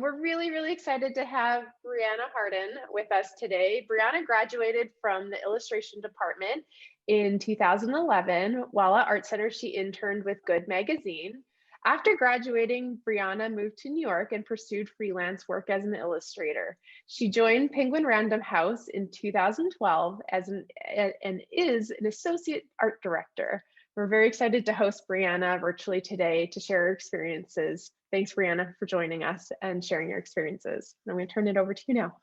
We're really excited to have Brianna Harden with us today. Brianna graduated from the illustration department in 2011. While at Art Center, she interned with Good Magazine. After graduating, Brianna moved to New York and pursued freelance work as an illustrator. She joined Penguin Random House in 2012 and is an associate art director. We're very excited to host Brianna virtually today to share her experiences. Thanks, Brianna, for joining us and sharing your experiences. I'm going to turn it over to you now.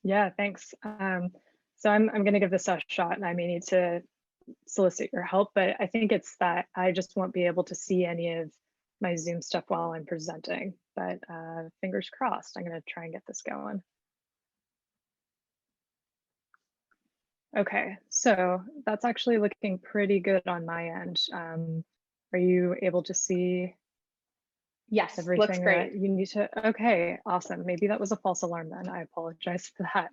Yeah, thanks. So I'm going to give this a shot, and I may need to solicit your help, but I think it's that I just won't be able to see any of my Zoom stuff while I'm presenting, but fingers crossed, I'm going to try and get this going. Okay, so that's actually looking pretty good on my end. Are you able to see Yes, everything looks great. that you need to? Okay, awesome. Maybe that was a false alarm then. I apologize for that.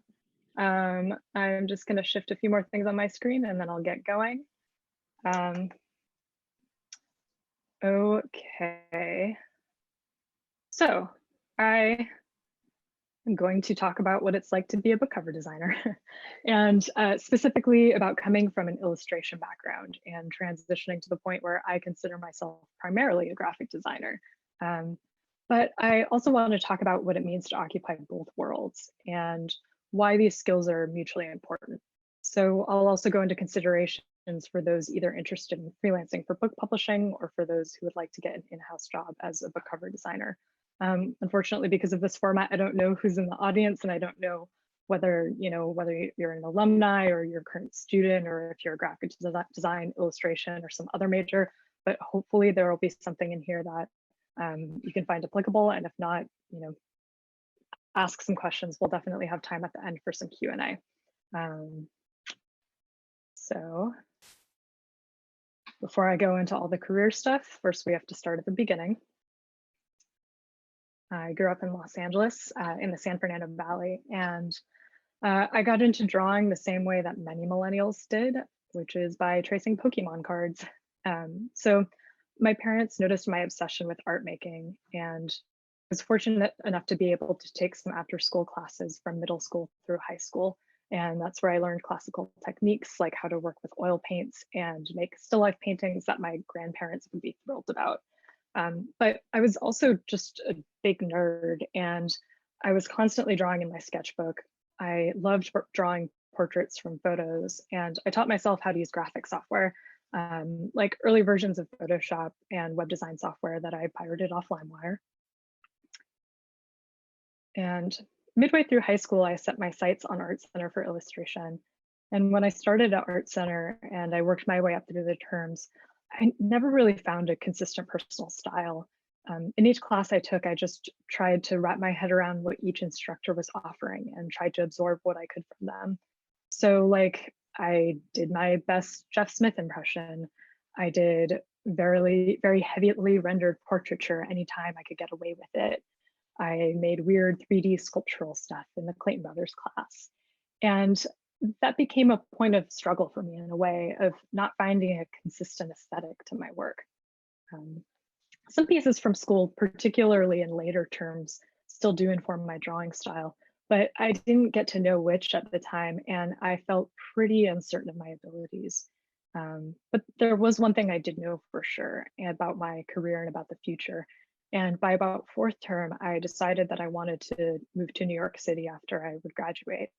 I'm just going to shift a few more things on my screen and then I'll get going. Okay. So I am going to talk about what it's like to be a book cover designer and specifically about coming from an illustration background and transitioning to the point where I consider myself primarily a graphic designer. But I also want to talk about what it means to occupy both worlds and why these skills are mutually important. So I'll also go into considerations for those either interested in freelancing for book publishing or for those who would like to get an in-house job as a book cover designer. Unfortunately, because of this format, I don't know who's in the audience, and I don't know whether you're an alumni or you're a current student, or if you're a graphic design, illustration, or some other major. But hopefully there will be something in here that you can find applicable, and if not, ask some questions. We'll definitely have time at the end for some Q&A. So before I go into all the career stuff, first we have to start at the beginning. I grew up in Los Angeles in the San Fernando Valley, and I got into drawing the same way that many millennials did, which is by tracing Pokemon cards. So my parents noticed my obsession with art making, and I was fortunate enough to be able to take some after school classes from middle school through high school. And that's where I learned classical techniques like how to work with oil paints and make still life paintings that my grandparents would be thrilled about. But I was also just a big nerd, and I was constantly drawing in my sketchbook. I loved drawing portraits from photos, and I taught myself how to use graphic software, like early versions of Photoshop and web design software that I pirated off LimeWire. And midway through high school, I set my sights on Art Center for illustration. And when I started at Art Center and I worked my way up through the terms, I never really found a consistent personal style. In each class I took, I just tried to wrap my head around what each instructor was offering and tried to absorb what I could from them. So like I did my best Jeff Smith impression. I did very heavily rendered portraiture anytime I could get away with it. I made weird 3D sculptural stuff in the Clayton Brothers class. And that became a point of struggle for me in a way of not finding a consistent aesthetic to my work. Some pieces from school, particularly in later terms, still do inform my drawing style, but I didn't get to know which at the time, and I felt pretty uncertain of my abilities. But there was one thing I did know for sure about my career and about the future. And by about fourth term, I decided that I wanted to move to New York City after I would graduate.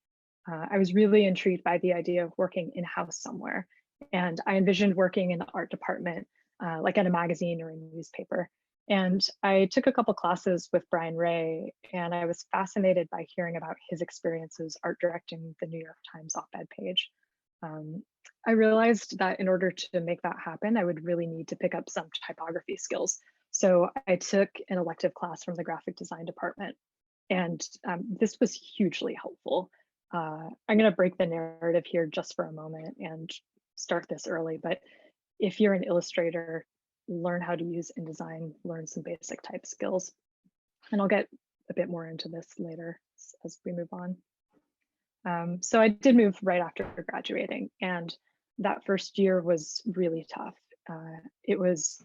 I was really intrigued by the idea of working in-house somewhere. And I envisioned working in the art department, like at a magazine or a newspaper. And I took a couple classes with Brian Ray, and I was fascinated by hearing about his experiences art directing the New York Times op-ed page. I realized that in order to make that happen, I would really need to pick up some typography skills. So I took an elective class from the graphic design department, and this was hugely helpful. I'm going to break the narrative here just for a moment and start this early, but if you're an illustrator, learn how to use InDesign, learn some basic type skills. And I'll get a bit more into this later as we move on. So I did move right after graduating, and that first year was really tough. It was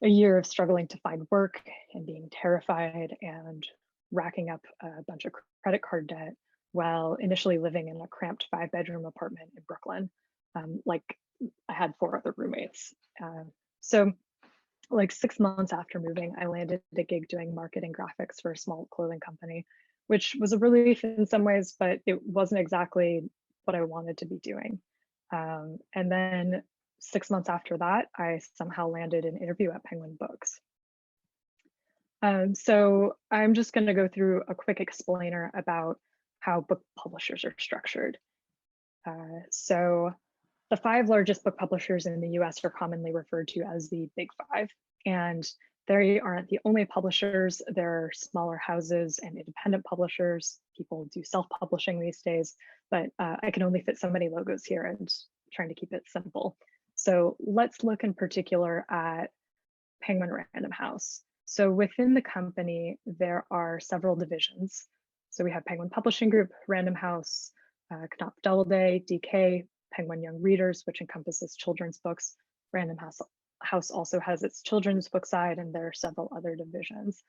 a year of struggling to find work and being terrified and racking up a bunch of credit card debt while initially living in a cramped 5-bedroom apartment in Brooklyn. Like I had 4 other roommates. So like 6 months after moving, I landed a gig doing marketing graphics for a small clothing company, which was a relief in some ways, but it wasn't exactly what I wanted to be doing. And then 6 months after that, I somehow landed an interview at Penguin Books. So I'm just going to go through a quick explainer about how book publishers are structured. So the 5 largest book publishers in the US are commonly referred to as the Big Five, and they aren't the only publishers. There are smaller houses and independent publishers. People do self-publishing these days, but I can only fit so many logos here and trying to keep it simple. So let's look in particular at Penguin Random House. So within the company, there are several divisions. So we have Penguin Publishing Group, Random House, Knopf Doubleday, DK, Penguin Young Readers, which encompasses children's books. Random House also has its children's book side, and there are several other divisions.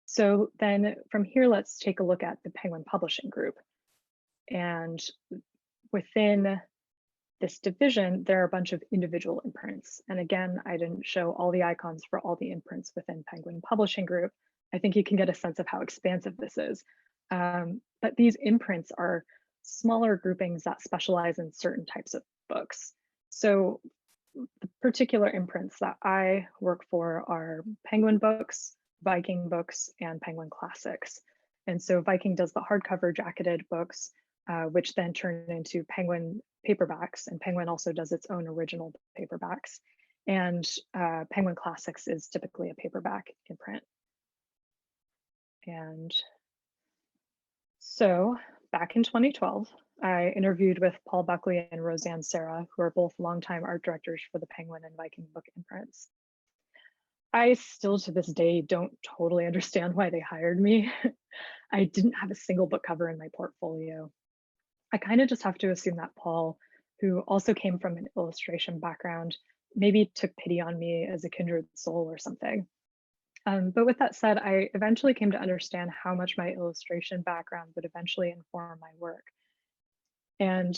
So then from here, let's take a look at the Penguin Publishing Group. And within this division, there are a bunch of individual imprints. And again, I didn't show all the icons for all the imprints within Penguin Publishing Group. I think you can get a sense of how expansive this is. But these imprints are smaller groupings that specialize in certain types of books. So the particular imprints that I work for are Penguin Books, Viking Books, and Penguin Classics. And so Viking does the hardcover jacketed books, which then turn into Penguin paperbacks, and Penguin also does its own original paperbacks. And Penguin Classics is typically a paperback imprint. And so back in 2012, I interviewed with Paul Buckley and Roseanne Serra, who are both longtime art directors for the Penguin and Viking book imprints. I still to this day don't totally understand why they hired me. I didn't have a single book cover in my portfolio. I kind of just have to assume that Paul, who also came from an illustration background, maybe took pity on me as a kindred soul or something. But with that said, I eventually came to understand how much my illustration background would eventually inform my work. And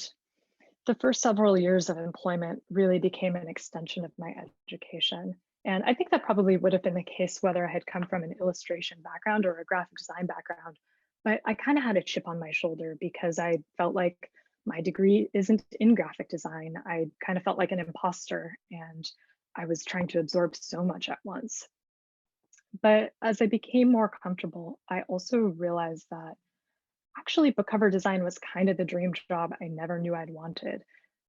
the first several years of employment really became an extension of my education. And I think that probably would have been the case whether I had come from an illustration background or a graphic design background. But I kind of had a chip on my shoulder because I felt like my degree isn't in graphic design. I kind of felt like an imposter, and I was trying to absorb so much at once. But as I became more comfortable, I also realized that actually book cover design was kind of the dream job I never knew I'd wanted,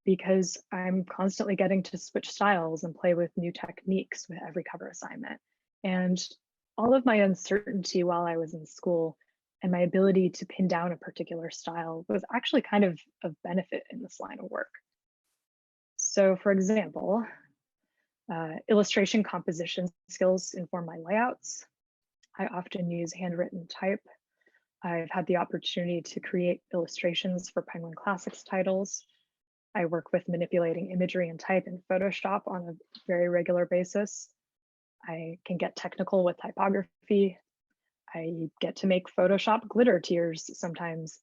because I'm constantly getting to switch styles and play with new techniques with every cover assignment. And all of my uncertainty while I was in school and my ability to pin down a particular style was actually kind of benefit in this line of work. So for example, illustration composition skills inform my layouts. I often use handwritten type. I've had the opportunity to create illustrations for Penguin Classics titles. I work with manipulating imagery and type in Photoshop on a very regular basis. I can get technical with typography. I get to make Photoshop glitter tears sometimes.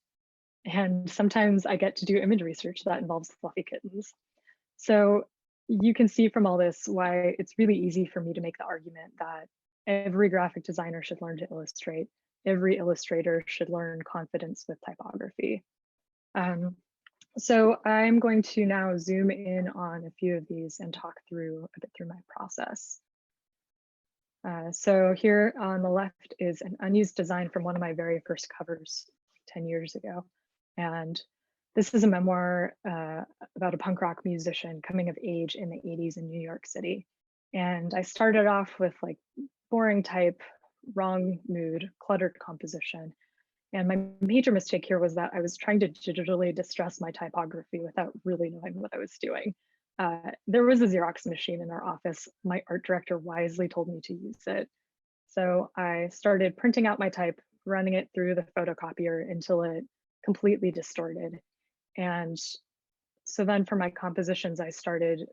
And sometimes I get to do image research that involves fluffy kittens. So you can see from all this why it's really easy for me to make the argument that every graphic designer should learn to illustrate. Every illustrator should learn confidence with typography. So I'm going to now zoom in on a few of these and talk through a bit through my process. So here on the left is an unused design from one of my very first covers 10 years ago. And this is a memoir about a punk rock musician coming of age in the 80s in New York City. And I started off with like boring type, wrong mood, cluttered composition. And my major mistake here was that I was trying to digitally distress my typography without really knowing what I was doing. There was a Xerox machine in our office. My art director wisely told me to use it. So I started printing out my type, running it through the photocopier until it completely distorted. And so then for my compositions, I started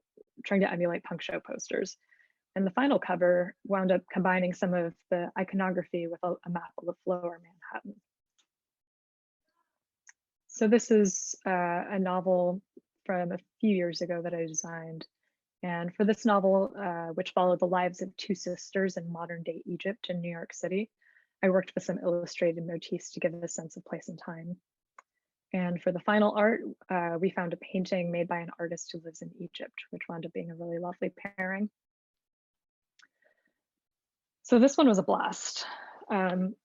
trying to emulate punk show posters. And the final cover wound up combining some of the iconography with a map of the lower Manhattan. So this is a novel from a few years ago that I designed. And for this novel, which followed the lives of two sisters in modern day Egypt and New York City, I worked with some illustrated motifs to give a sense of place and time. And for the final art, we found a painting made by an artist who lives in Egypt, which wound up being a really lovely pairing. So this one was a blast. In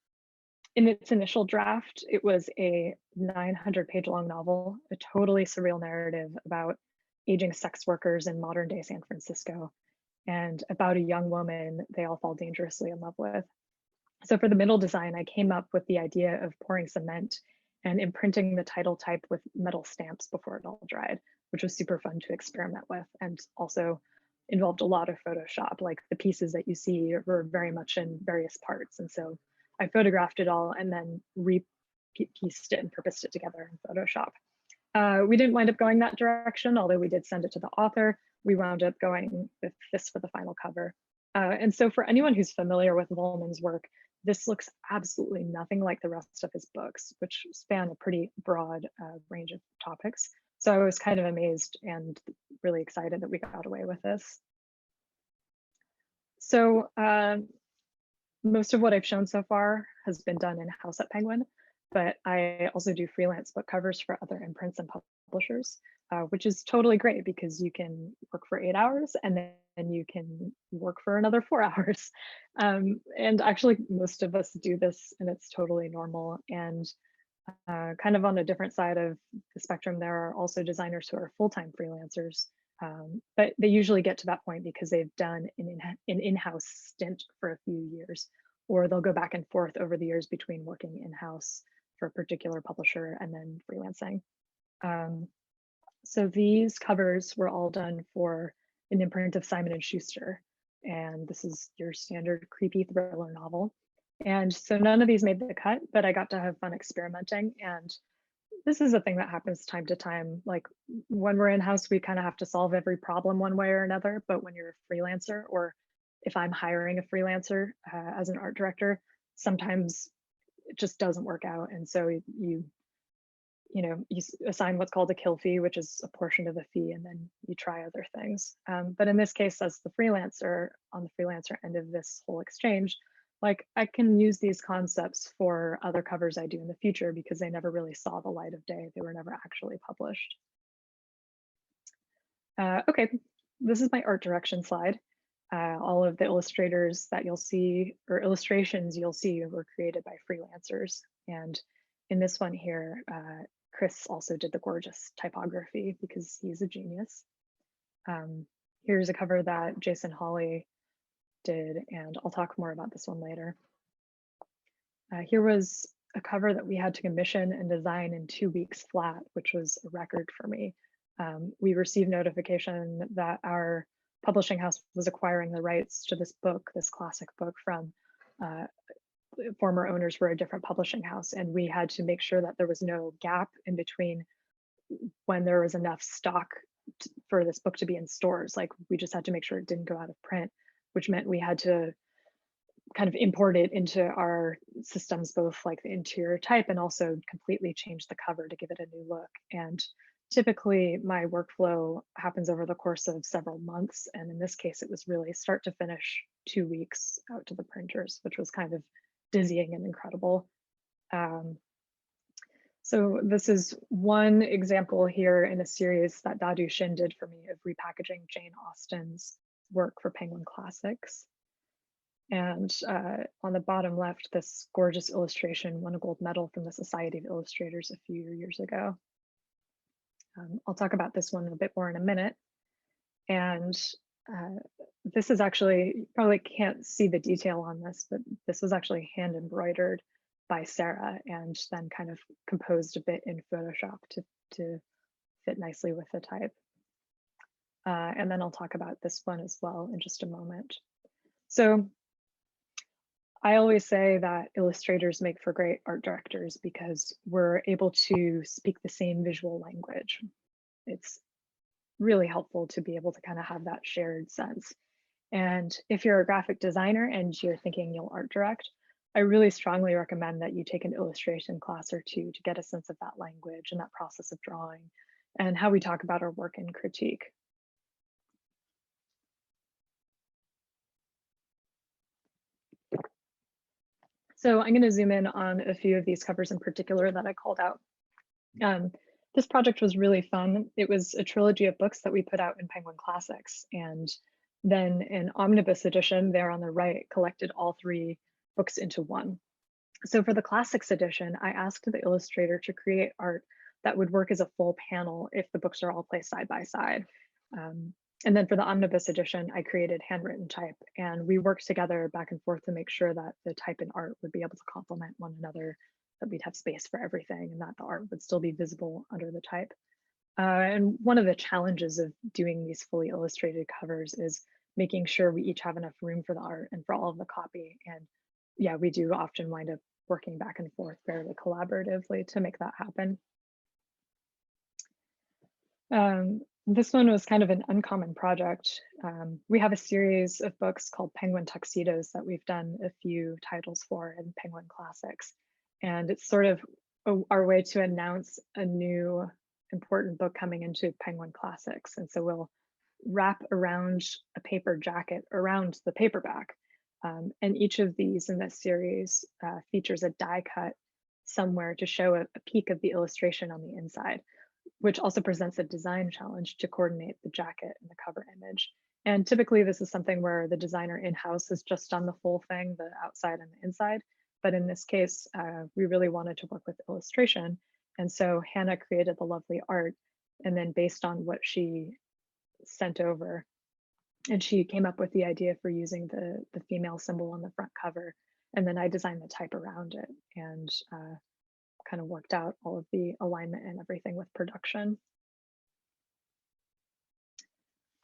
its initial draft, it was a 900-page long novel, a totally surreal narrative about aging sex workers in modern day San Francisco and about a young woman they all fall dangerously in love with. So for the middle design, I came up with the idea of pouring cement and imprinting the title type with metal stamps before it all dried, which was super fun to experiment with and also involved a lot of Photoshop. Like the pieces that you see were very much in various parts. And so I photographed it all and then pieced it and purposed it together in Photoshop. We didn't wind up going that direction, although we did send it to the author. We wound up going with this for the final cover. And so for anyone who's familiar with Volman's work, this looks absolutely nothing like the rest of his books, which span a pretty broad range of topics. So I was kind of amazed and really excited that we got away with this. So most of what I've shown so far has been done in-house at Penguin, but I also do freelance book covers for other imprints and publishers, which is totally great because you can work for 8 hours and then you can work for another 4 hours. And actually, most of us do this and it's totally normal. And kind of on a different side of the spectrum, there are also designers who are full-time freelancers, but they usually get to that point because they've done an in-house stint for a few years, or they'll go back and forth over the years between working in-house for a particular publisher and then freelancing. So these covers were all done for an imprint of Simon & Schuster, and this is your standard creepy thriller novel. And so none of these made the cut, but I got to have fun experimenting. And this is a thing that happens time to time. Like when we're in-house, we kind of have to solve every problem one way or another. But when you're a freelancer, or if I'm hiring a freelancer as an art director, sometimes it just doesn't work out. And so you assign what's called a kill fee, which is a portion of the fee, and then you try other things. But in this case, as the freelancer, on the freelancer end of this whole exchange, like I can use these concepts for other covers I do in the future because they never really saw the light of day. They were never actually published. Okay, this is my art direction slide. All of the illustrators that you'll see, or illustrations you'll see, were created by freelancers. And in this one here, Chris also did the gorgeous typography because he's a genius. Here's a cover that Jason Hawley did, and I'll talk more about this one later. Here was a cover that we had to commission and design in 2 weeks flat, which was a record for me. We received notification that our publishing house was acquiring the rights to this book, this classic book, from former owners for a different publishing house. And we had to make sure that there was no gap in between when there was enough stock for this book to be in stores. Like we just had to make sure it didn't go out of print, which meant we had to kind of import it into our systems, both like the interior type and also completely change the cover to give it a new look. And typically my workflow happens over the course of several months. And in this case, it was really start to finish 2 weeks out to the printers, which was kind of dizzying and incredible. So this is one example here in a series that Dadu Shin did for me of repackaging Jane Austen's work for Penguin Classics. And on the bottom left, this gorgeous illustration won a gold medal from the Society of Illustrators a few years ago. I'll talk about this one a bit more in a minute. And this is actually, you probably can't see the detail on this, but this was actually hand embroidered by Sarah and then kind of composed a bit in Photoshop to fit nicely with the type. And then I'll talk about this one as well in just a moment. So I always say that illustrators make for great art directors because we're able to speak the same visual language. It's really helpful to be able to kind of have that shared sense. And if you're a graphic designer and you're thinking you'll art direct, I really strongly recommend that you take an illustration class or two to get a sense of that language and that process of drawing and how we talk about our work and critique. So I'm going to zoom in on a few of these covers in particular that I called out. This project was really fun. It was a trilogy of books that we put out in Penguin Classics, and then an omnibus edition there on the right collected all three books into one. So for the Classics edition, I asked the illustrator to create art that would work as a full panel if the books are all placed side by side. And then for the omnibus edition, I created handwritten type, and we worked together back and forth to make sure that the type and art would be able to complement one another, that we'd have space for everything, and that the art would still be visible under the type. And one of the challenges of doing these fully illustrated covers is making sure we each have enough room for the art and for all of the copy. And yeah, we do often wind up working back and forth fairly collaboratively to make that happen. This one was kind of an uncommon project. We have a series of books called Penguin Tuxedos that we've done a few titles for in Penguin Classics. And it's sort of our way to announce a new important book coming into Penguin Classics. And so we'll wrap around a paper jacket around the paperback. And each of these in this series features a die cut somewhere to show a peek of the illustration on the inside, which also presents a design challenge to coordinate the jacket and the cover image. And typically this is something where the designer in-house has just done the full thing, the outside and the inside. But in this case, we really wanted to work with illustration. And so Hannah created the lovely art. And then based on what she sent over, and she came up with the idea for using the female symbol on the front cover. And then I designed the type around it and kind of worked out all of the alignment and everything with production.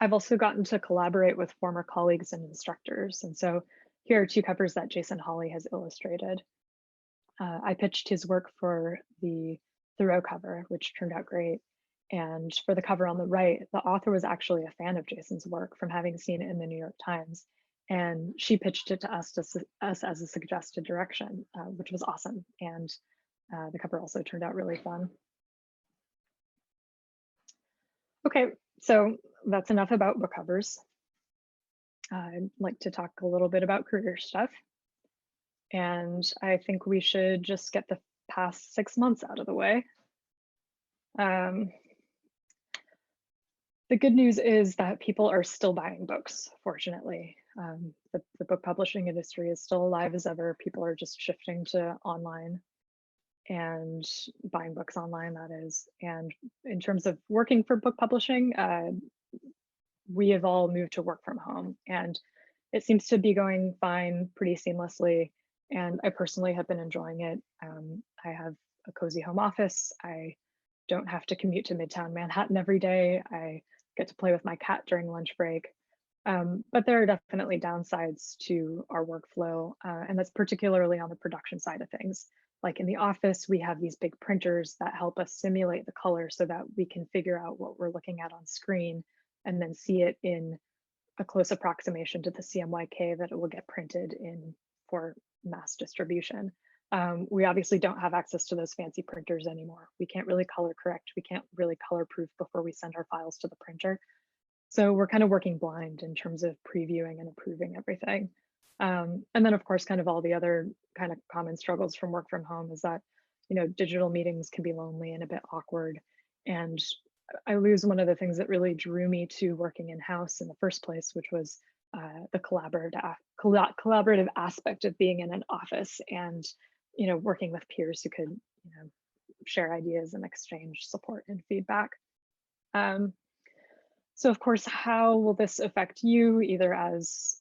I've also gotten to collaborate with former colleagues and instructors. And so here are two covers that Jason Hawley has illustrated. I pitched his work for the Thoreau cover, which turned out great. And for the cover on the right, the author was actually a fan of Jason's work from having seen it in the New York Times. And she pitched it to us as a suggested direction, which was awesome. And the cover also turned out really fun. Okay, so that's enough about book covers. I'd like to talk a little bit about career stuff. And I think we should just get the past 6 months out of the way. The good news is that people are still buying books, fortunately. The book publishing industry is still alive as ever. People are just shifting to online and buying books online, that is. And in terms of working for book publishing, we have all moved to work from home, and it seems to be going fine pretty seamlessly. And I personally have been enjoying it. I have a cozy home office. I don't have to commute to Midtown Manhattan every day. I get to play with my cat during lunch break. But there are definitely downsides to our workflow, and that's particularly on the production side of things. Like in the office, we have these big printers that help us simulate the color so that we can figure out what we're looking at on screen and then see it in a close approximation to the CMYK that it will get printed in for mass distribution. We obviously don't have access to those fancy printers anymore. We can't really color correct. We can't really color proof before we send our files to the printer. So we're kind of working blind in terms of previewing and approving everything. And then of course, kind of all the other kind of common struggles from work from home is that, you know, digital meetings can be lonely and a bit awkward. And I lose one of the things that really drew me to working in-house in the first place, which was the collaborative aspect of being in an office and, you know, working with peers who could, you know, share ideas and exchange support and feedback. So of course, how will this affect you either as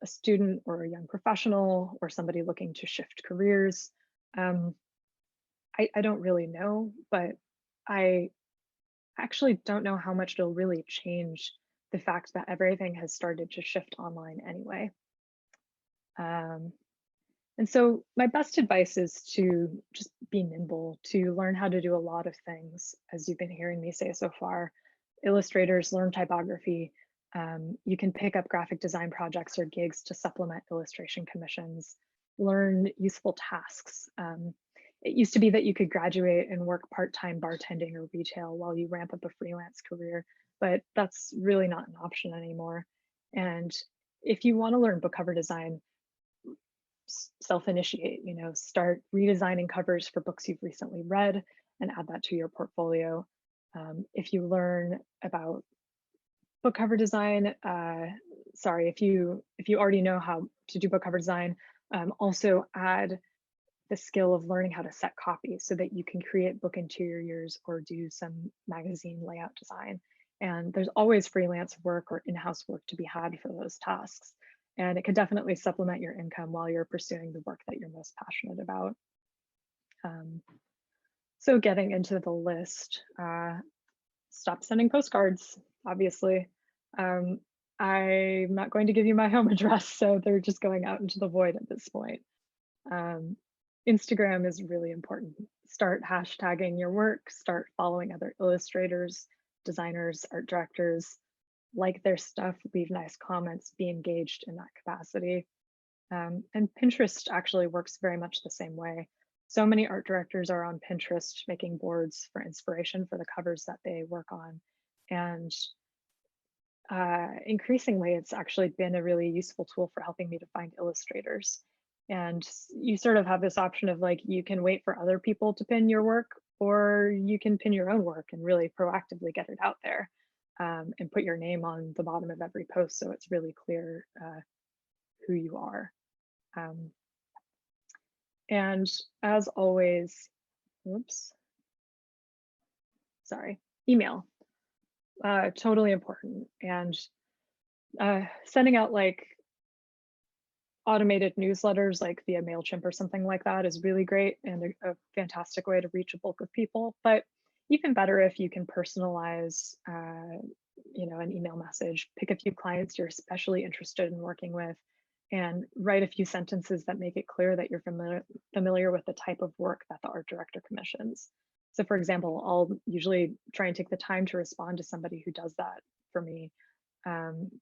a student or a young professional or somebody looking to shift careers? I don't really know, but I actually don't know how much it'll really change the fact that everything has started to shift online anyway. And so my best advice is to just be nimble, to learn how to do a lot of things, as you've been hearing me say so far. Illustrators learn typography, You can pick up graphic design projects or gigs to supplement illustration commissions, learn useful tasks. It used to be that you could graduate and work part-time bartending or retail while you ramp up a freelance career, but that's really not an option anymore. And if you want to learn book cover design, self-initiate, start redesigning covers for books you've recently read and add that to your portfolio. If you learn about book cover design, if you already know how to do book cover design, also add the skill of learning how to set copy so that you can create book interiors or do some magazine layout design. And there's always freelance work or in-house work to be had for those tasks. And it can definitely supplement your income while you're pursuing the work that you're most passionate about. So getting into the list, stop sending postcards, obviously. I'm not going to give you my home address, so they're just going out into the void at this point. Instagram is really important. Start hashtagging your work, start following other illustrators, designers, art directors, like their stuff, leave nice comments, be engaged in that capacity. And Pinterest actually works very much the same way. So many art directors are on Pinterest making boards for inspiration for the covers that they work on. And increasingly, it's actually been a really useful tool for helping me to find illustrators. And you sort of have this option of like, you can wait for other people to pin your work, or you can pin your own work and really proactively get it out there, and put your name on the bottom of every post so it's really clear who you are. And as always, email, totally important. And sending out like automated newsletters like via MailChimp or something like that is really great and a fantastic way to reach a bulk of people. But even better if you can personalize an email message, pick a few clients you're especially interested in working with, and write a few sentences that make it clear that you're familiar with the type of work that the art director commissions. So for example, I'll usually try and take the time to respond to somebody who does that for me.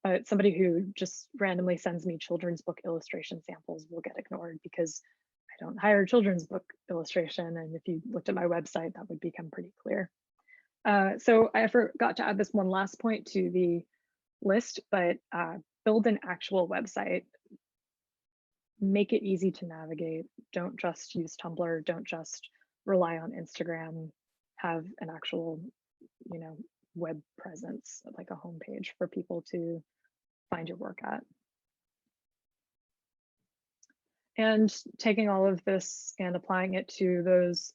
But somebody who just randomly sends me children's book illustration samples will get ignored because I don't hire children's book illustration. And if you looked at my website, that would become pretty clear. So I forgot to add this one last point to the list, but build an actual website. Make it easy to navigate. Don't just use Tumblr. Don't just rely on Instagram. Have an actual, web presence, like a homepage for people to find your work at. And taking all of this and applying it to those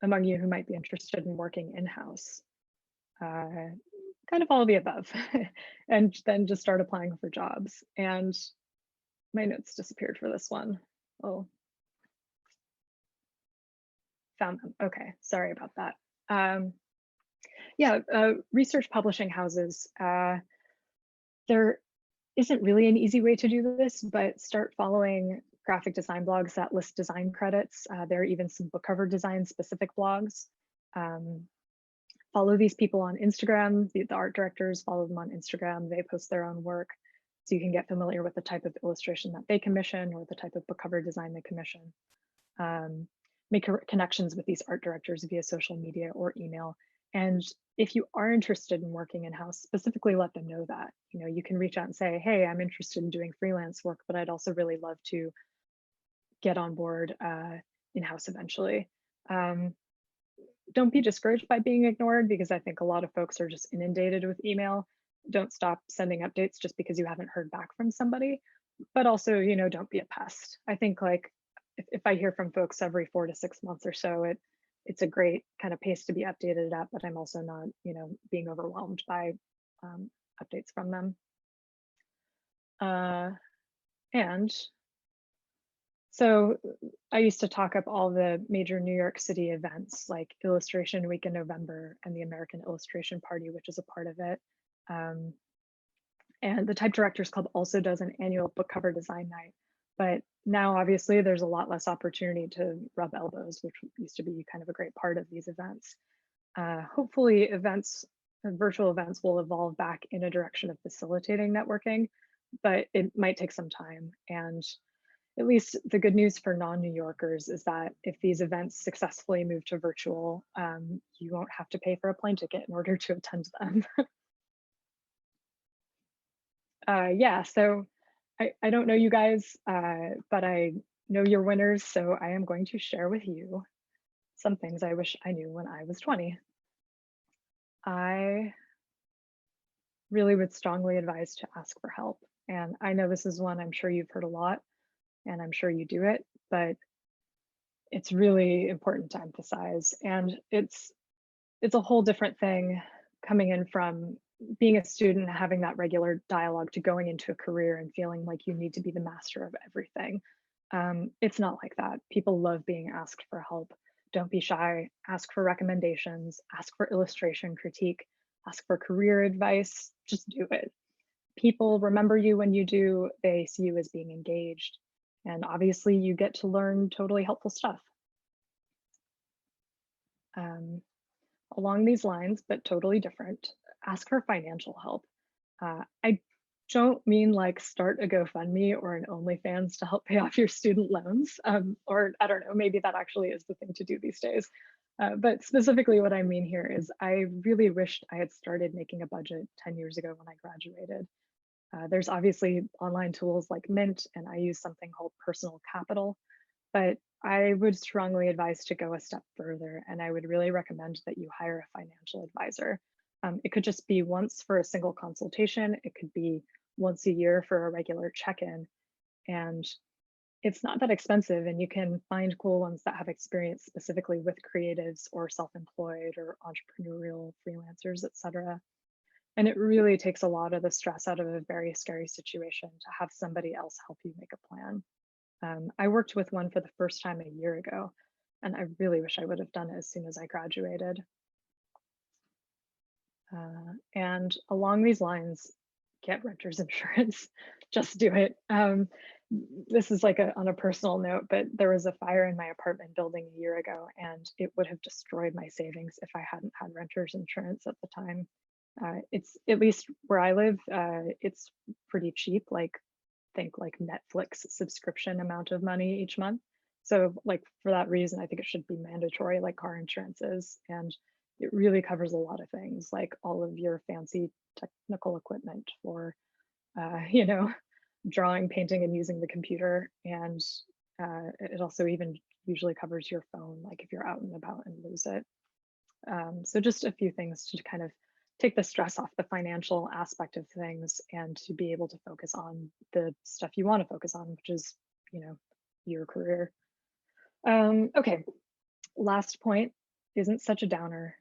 among you who might be interested in working in-house. Kind of all of the above. And then just start applying for jobs. And my notes disappeared for this one. Oh, found them. Okay, sorry about that. Research publishing houses. There isn't really an easy way to do this, but start following graphic design blogs that list design credits. There are even some book cover design specific blogs. Follow these people on Instagram. The art directors, follow them on Instagram. They post their own work. So you can get familiar with the type of illustration that they commission or the type of book cover design they commission. Make connections with these art directors via social media or email. And if you are interested in working in-house, specifically let them know that. You can reach out and say, hey, I'm interested in doing freelance work, but I'd also really love to get on board in-house eventually. Don't be discouraged by being ignored, because I think a lot of folks are just inundated with email. Don't stop sending updates just because you haven't heard back from somebody, but also, don't be a pest. I think like if I hear from folks every 4 to 6 months or so, it's a great kind of pace to be updated at, but I'm also not, being overwhelmed by updates from them. And so I used to talk up all the major New York City events like Illustration Week in November and the American Illustration Party, which is a part of it. And the Type Directors Club also does an annual book cover design night. But now obviously there's a lot less opportunity to rub elbows, which used to be kind of a great part of these events. Hopefully events virtual events will evolve back in a direction of facilitating networking, but it might take some time. And at least the good news for non-New Yorkers is that if these events successfully move to virtual, you won't have to pay for a plane ticket in order to attend them. Yeah, so I don't know you guys, but I know your winners, so I am going to share with you some things I wish I knew when I was 20. I really would strongly advise to ask for help. And I know this is one I'm sure you've heard a lot, and I'm sure you do it, but it's really important to emphasize. And it's a whole different thing coming in from being a student, having that regular dialogue, to going into a career and feeling like you need to be the master of everything. It's not like that. People love being asked for help. Don't be shy. Ask for recommendations, ask for illustration critique, ask for career advice. Just do it. People remember you when you do, they see you as being engaged. And obviously, you get to learn totally helpful stuff. Um, Along these lines, but totally different, ask for financial help. I don't mean like start a GoFundMe or an OnlyFans to help pay off your student loans, or I don't know, maybe that actually is the thing to do these days. But specifically what I mean here is I really wished I had started making a budget 10 years ago when I graduated. There's obviously online tools like Mint, and I use something called Personal Capital, but I would strongly advise to go a step further, and I would really recommend that you hire a financial advisor. It could just be once for a single consultation, it could be once a year for a regular check-in, and it's not that expensive, and you can find cool ones that have experience specifically with creatives or self-employed or entrepreneurial freelancers, etc. And it really takes a lot of the stress out of a very scary situation to have somebody else help you make a plan. I worked with one for the first time a year ago, and I really wish I would have done it as soon as I graduated. And along these lines, get renter's insurance. Just do it. This is like on a personal note, but there was a fire in my apartment building a year ago, and it would have destroyed my savings if I hadn't had renter's insurance at the time. It's at least where I live, it's pretty cheap. Like think like Netflix subscription amount of money each month. So like for that reason, I think it should be mandatory like car insurance is. And it really covers a lot of things, like all of your fancy technical equipment for, you know, drawing, painting, and using the computer. And it also even usually covers your phone, like if you're out and about and lose it. So just a few things to kind of take the stress off the financial aspect of things and to be able to focus on the stuff you want to focus on, which is, you know, your career. Okay, last point isn't such a downer.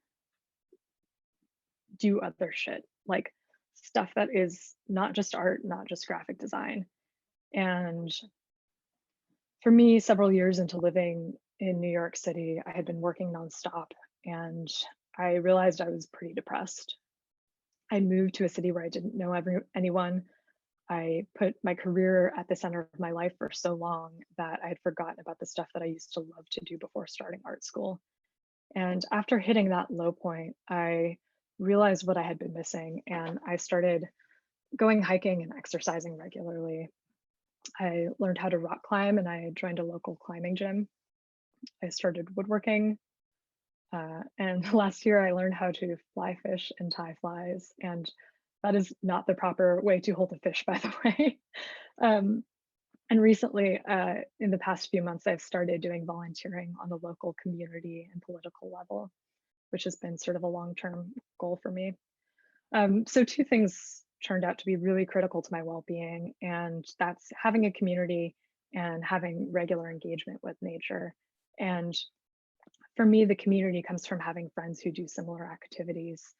Do other shit, like stuff that is not just art, not just graphic design. And for me, several years into living in New York City, I had been working nonstop, and I realized I was pretty depressed. I moved to a city where I didn't know anyone. I put my career at the center of my life for so long that I had forgotten about the stuff that I used to love to do before starting art school. And after hitting that low point, I realized what I had been missing, and I started going hiking and exercising regularly. I learned how to rock climb, and I joined a local climbing gym. I started woodworking. And last year I learned how to fly fish and tie flies. And that is not the proper way to hold a fish, by the way. um, and recently, in the past few months, I've started doing volunteering on the local community and political level, which has been sort of a long-term goal for me. So two things turned out to be really critical to my well-being, and that's having a community and having regular engagement with nature. And for me, the community comes from having friends who do similar activities.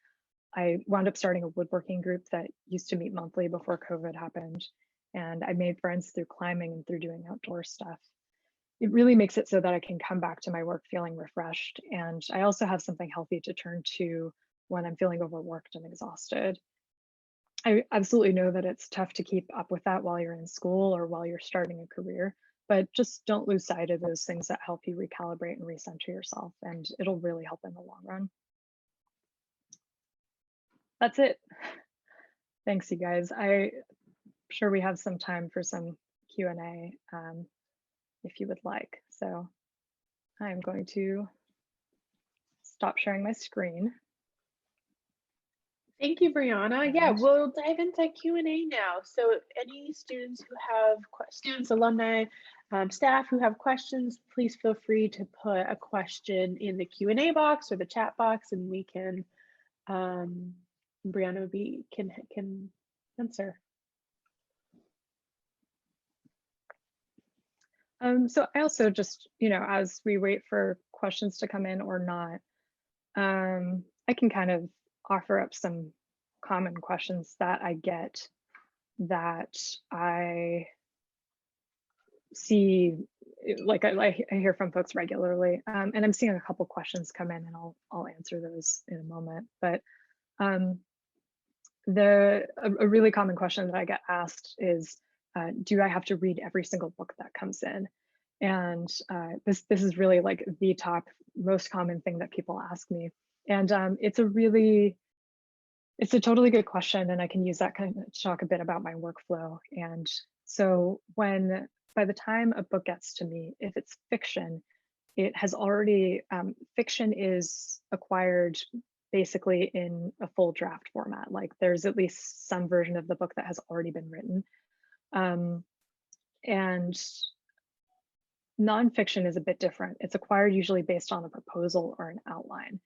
I wound up starting a woodworking group that used to meet monthly before COVID happened. And I made friends through climbing and through doing outdoor stuff. It really makes it so that I can come back to my work feeling refreshed. And I also have something healthy to turn to when I'm feeling overworked and exhausted. I absolutely know that it's tough to keep up with that while you're in school or while you're starting a career, but just don't lose sight of those things that help you recalibrate and recenter yourself, and it'll really help in the long run. that's it. Thanks, you guys. I'm sure we have some time for some Q&A if you would like. So I'm going to stop sharing my screen. Thank you, Brianna. Yeah, we'll dive into Q&A now. So any students who have students, alumni, staff who have questions, please feel free to put a question in the Q&A box or the chat box, and we can Brianna can answer. So I also just, as we wait for questions to come in or not, I can kind of offer up some common questions that I get that I see, like I hear from folks regularly, and I'm seeing a couple questions come in, and I'll answer those in a moment. But a really common question that I get asked is, do I have to read every single book that comes in? And this is really like the top most common thing that people ask me. And it's a totally good question, and I can use that kind of to talk a bit about my workflow. And so by the time a book gets to me, if it's fiction, it has already, fiction is acquired basically in a full draft format. Like there's at least some version of the book that has already been written. And nonfiction is a bit different. It's acquired usually based on a proposal or an outline.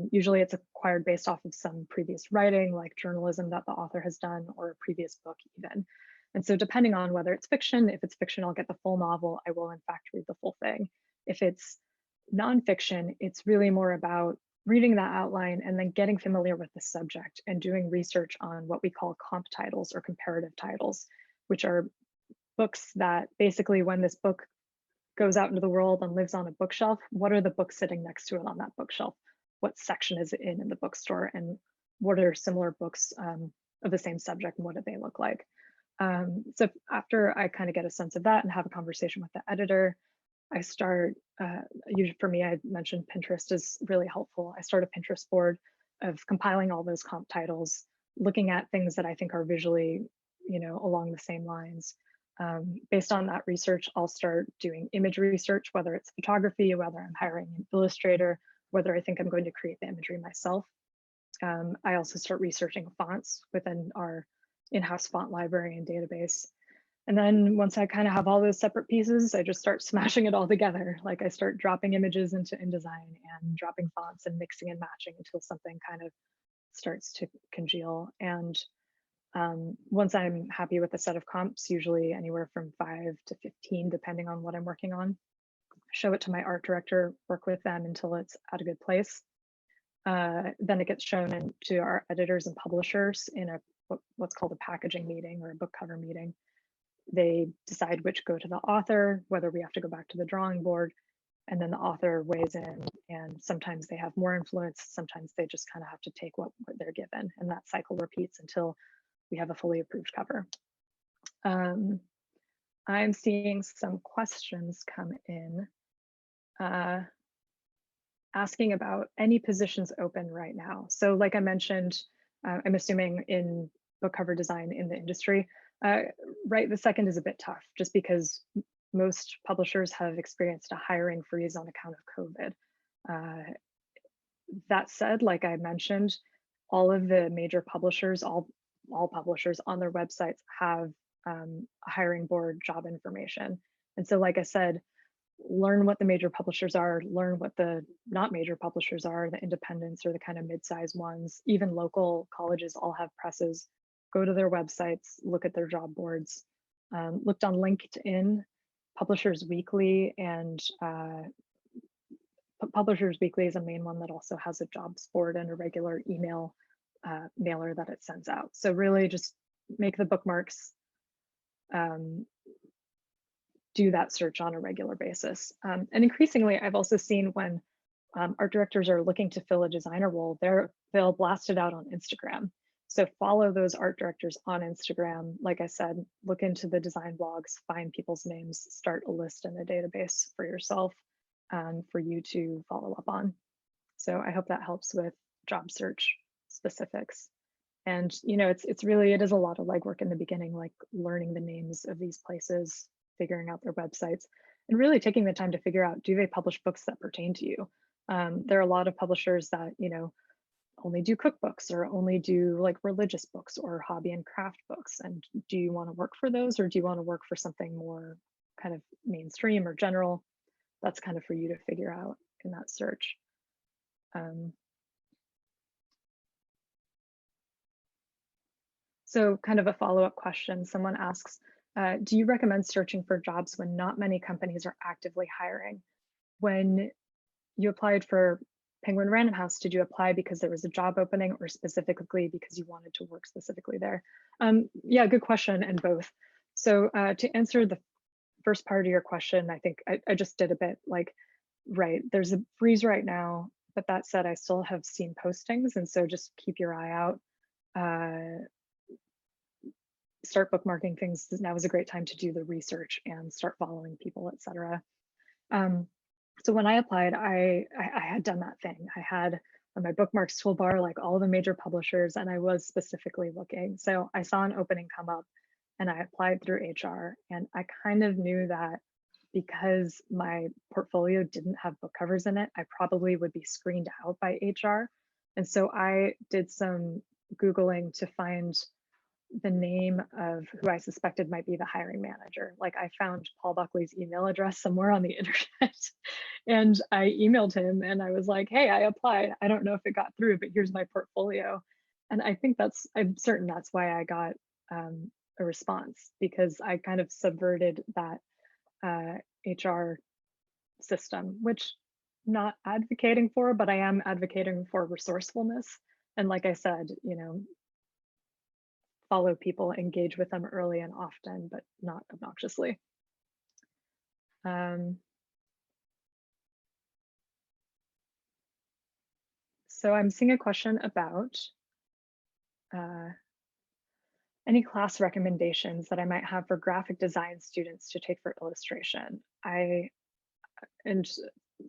Usually it's acquired based off of some previous writing, like journalism that the author has done, or a previous book even. And so depending on whether it's fiction, if it's fiction, I'll get the full novel. I will in fact read the full thing. If it's nonfiction, it's really more about reading that outline and then getting familiar with the subject and doing research on what we call comp titles or comparative titles, which are books that basically when this book goes out into the world and lives on a bookshelf, what are the books sitting next to it on that bookshelf? What section is it in the bookstore? And what are similar books of the same subject and what do they look like? So after I kind of get a sense of that and have a conversation with the editor, I start, usually for me, I mentioned Pinterest is really helpful. I start a Pinterest board of compiling all those comp titles, looking at things that I think are visually, along the same lines. Based on that research, I'll start doing image research, whether it's photography, whether I'm hiring an illustrator, whether I think I'm going to create the imagery myself. I also start researching fonts within our in-house font library and database. And then once I kind of have all those separate pieces, I just start smashing it all together. Like I start dropping images into InDesign and dropping fonts and mixing and matching until something kind of starts to congeal. And once I'm happy with a set of comps, usually anywhere from 5 to 15, depending on what I'm working on, show it to my art director, work with them until it's at a good place. Then it gets shown to our editors and publishers in what's called a packaging meeting or a book cover meeting. They decide which go to the author, whether we have to go back to the drawing board, and then the author weighs in, and sometimes they have more influence, sometimes they just kind of have to take what they're given, and that cycle repeats until we have a fully approved cover. I'm seeing some questions come in asking about any positions open right now. So like I mentioned, I'm assuming in book cover design in the industry, right this second is a bit tough just because most publishers have experienced a hiring freeze on account of COVID. That said, like I mentioned, all of the major publishers, all publishers on their websites have a hiring board job information. And so like I said, learn what the major publishers are, learn what the not major publishers are, the independents or the kind of mid-sized ones. Even local colleges all have presses. Go to their websites, look at their job boards. Looked on LinkedIn, Publishers Weekly, and Publishers Weekly is a main one that also has a jobs board and a regular email mailer that it sends out. So really just make the bookmarks, do that search on a regular basis. And increasingly, I've also seen when art directors are looking to fill a designer role, they'll blast it out on Instagram. So follow those art directors on Instagram. Like I said, look into the design blogs, find people's names, start a list in a database for yourself for you to follow up on. So I hope that helps with job search specifics. And it is a lot of legwork in the beginning, like learning the names of these places, figuring out their websites, and really taking the time to figure out, do they publish books that pertain to you? There are a lot of publishers that only do cookbooks or only do like religious books or hobby and craft books. And do you want to work for those, or do you want to work for something more kind of mainstream or general? That's kind of for you to figure out in that search. So kind of a follow-up question, someone asks, do you recommend searching for jobs when not many companies are actively hiring? When you applied for Penguin Random House, did you apply because there was a job opening or specifically because you wanted to work specifically there? Yeah, good question, and both. So to answer the first part of your question, I think I just did a bit like, right, there's a freeze right now, but that said, I still have seen postings, and so just keep your eye out. Start bookmarking things. Now is a great time to do the research and start following people, etc. So when I applied, I had done that thing. I had on my bookmarks toolbar like all the major publishers, and I was specifically looking. So I saw an opening come up and I applied through HR, and I kind of knew that because my portfolio didn't have book covers in it, I probably would be screened out by HR. And so I did some Googling to find the name of who I suspected might be the hiring manager. Like I found Paul Buckley's email address somewhere on the internet and I emailed him and I was like, hey, I applied. I don't know if it got through, but here's my portfolio. And I think I'm certain that's why I got a response, because I kind of subverted that HR system, which I'm not advocating for, but I am advocating for resourcefulness. And like I said, follow people, engage with them early and often, but not obnoxiously. So I'm seeing a question about any class recommendations that I might have for graphic design students to take for illustration. And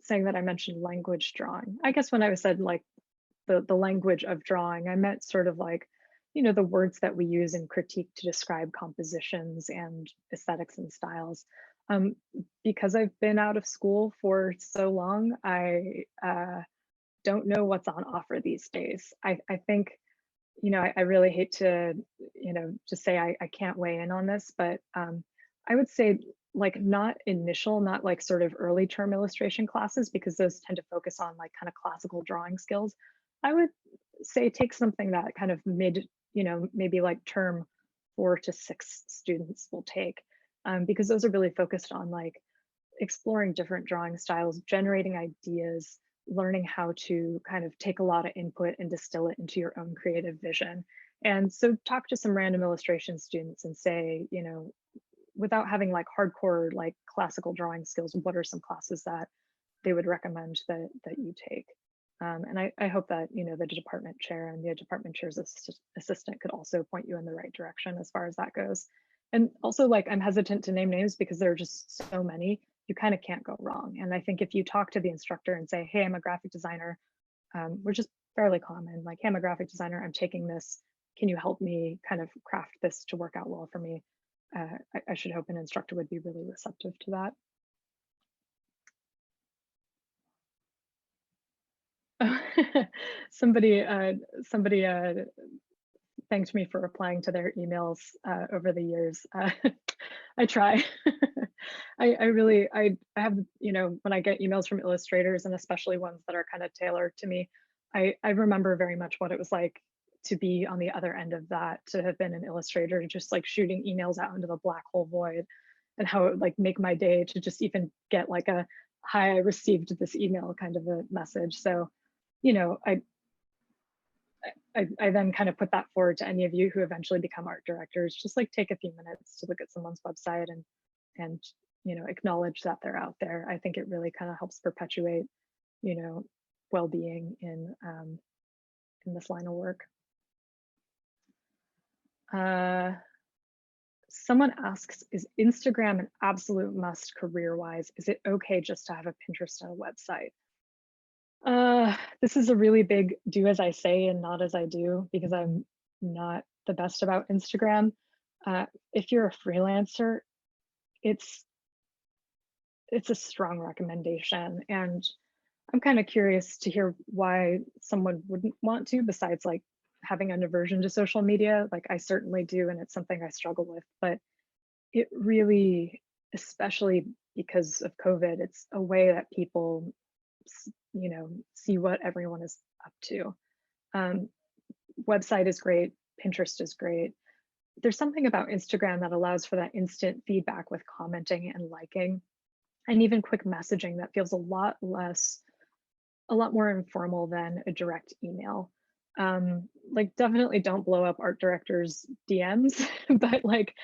saying that I mentioned language drawing. I guess when I said like the language of drawing, I meant sort of like, the words that we use in critique to describe compositions and aesthetics and styles. Because I've been out of school for so long, I don't know what's on offer these days. I think, I really hate to, just say I can't weigh in on this, but I would say like not like sort of early term illustration classes, because those tend to focus on like kind of classical drawing skills. I would say take something that kind of maybe like term 4 to 6 students will take, because those are really focused on like exploring different drawing styles, generating ideas, learning how to kind of take a lot of input and distill it into your own creative vision. And so talk to some random illustration students and say, without having like hardcore like classical drawing skills, what are some classes that they would recommend that you take? And I hope that the department chair and the department chair's assistant could also point you in the right direction as far as that goes. And also, like, I'm hesitant to name names because there are just so many, you kind of can't go wrong. And I think if you talk to the instructor and say, hey, I'm a graphic designer, which is fairly common, like, hey, I'm a graphic designer, I'm taking this, can you help me kind of craft this to work out well for me? I should hope an instructor would be really receptive to that. somebody thanked me for replying to their emails over the years. I try. I have, when I get emails from illustrators, and especially ones that are kind of tailored to me, I remember very much what it was like to be on the other end of that, to have been an illustrator, just like shooting emails out into the black hole void, and how it would like make my day to just even get like a, hi, I received this email kind of a message. So, I then kind of put that forward to any of you who eventually become art directors. Just like take a few minutes to look at someone's website and acknowledge that they're out there. I think it really kind of helps perpetuate well-being in this line of work. Someone asks, is Instagram an absolute must career-wise? Is it okay just to have a Pinterest and a website? This is a really big do as I say and not as I do, because I'm not the best about Instagram. If you're a freelancer, it's it's a strong recommendation, and I'm kind of curious to hear why someone wouldn't want to, besides like having an aversion to social media. Like I certainly do, and it's something I struggle with, but it really, especially because of COVID, it's a way that people, see what everyone is up to. Um, Website is great, Pinterest is great. There's something about Instagram that allows for that instant feedback with commenting and liking, and even quick messaging that feels a lot more informal than a direct email. Like definitely don't blow up art directors' DMs, but like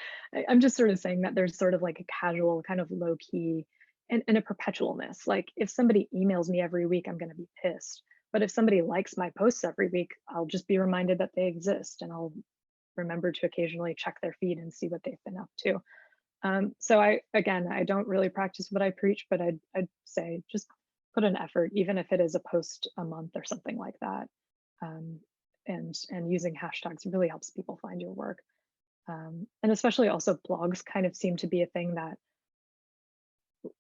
I'm just sort of saying that there's sort of like a casual, kind of low key and a perpetualness. Like if somebody emails me every week, I'm gonna be pissed. But if somebody likes my posts every week, I'll just be reminded that they exist, and I'll remember to occasionally check their feed and see what they've been up to. So I don't really practice what I preach, but I'd say just put an effort, even if it is a post a month or something like that. Um, and using hashtags really helps people find your work. And especially also blogs kind of seem to be a thing that,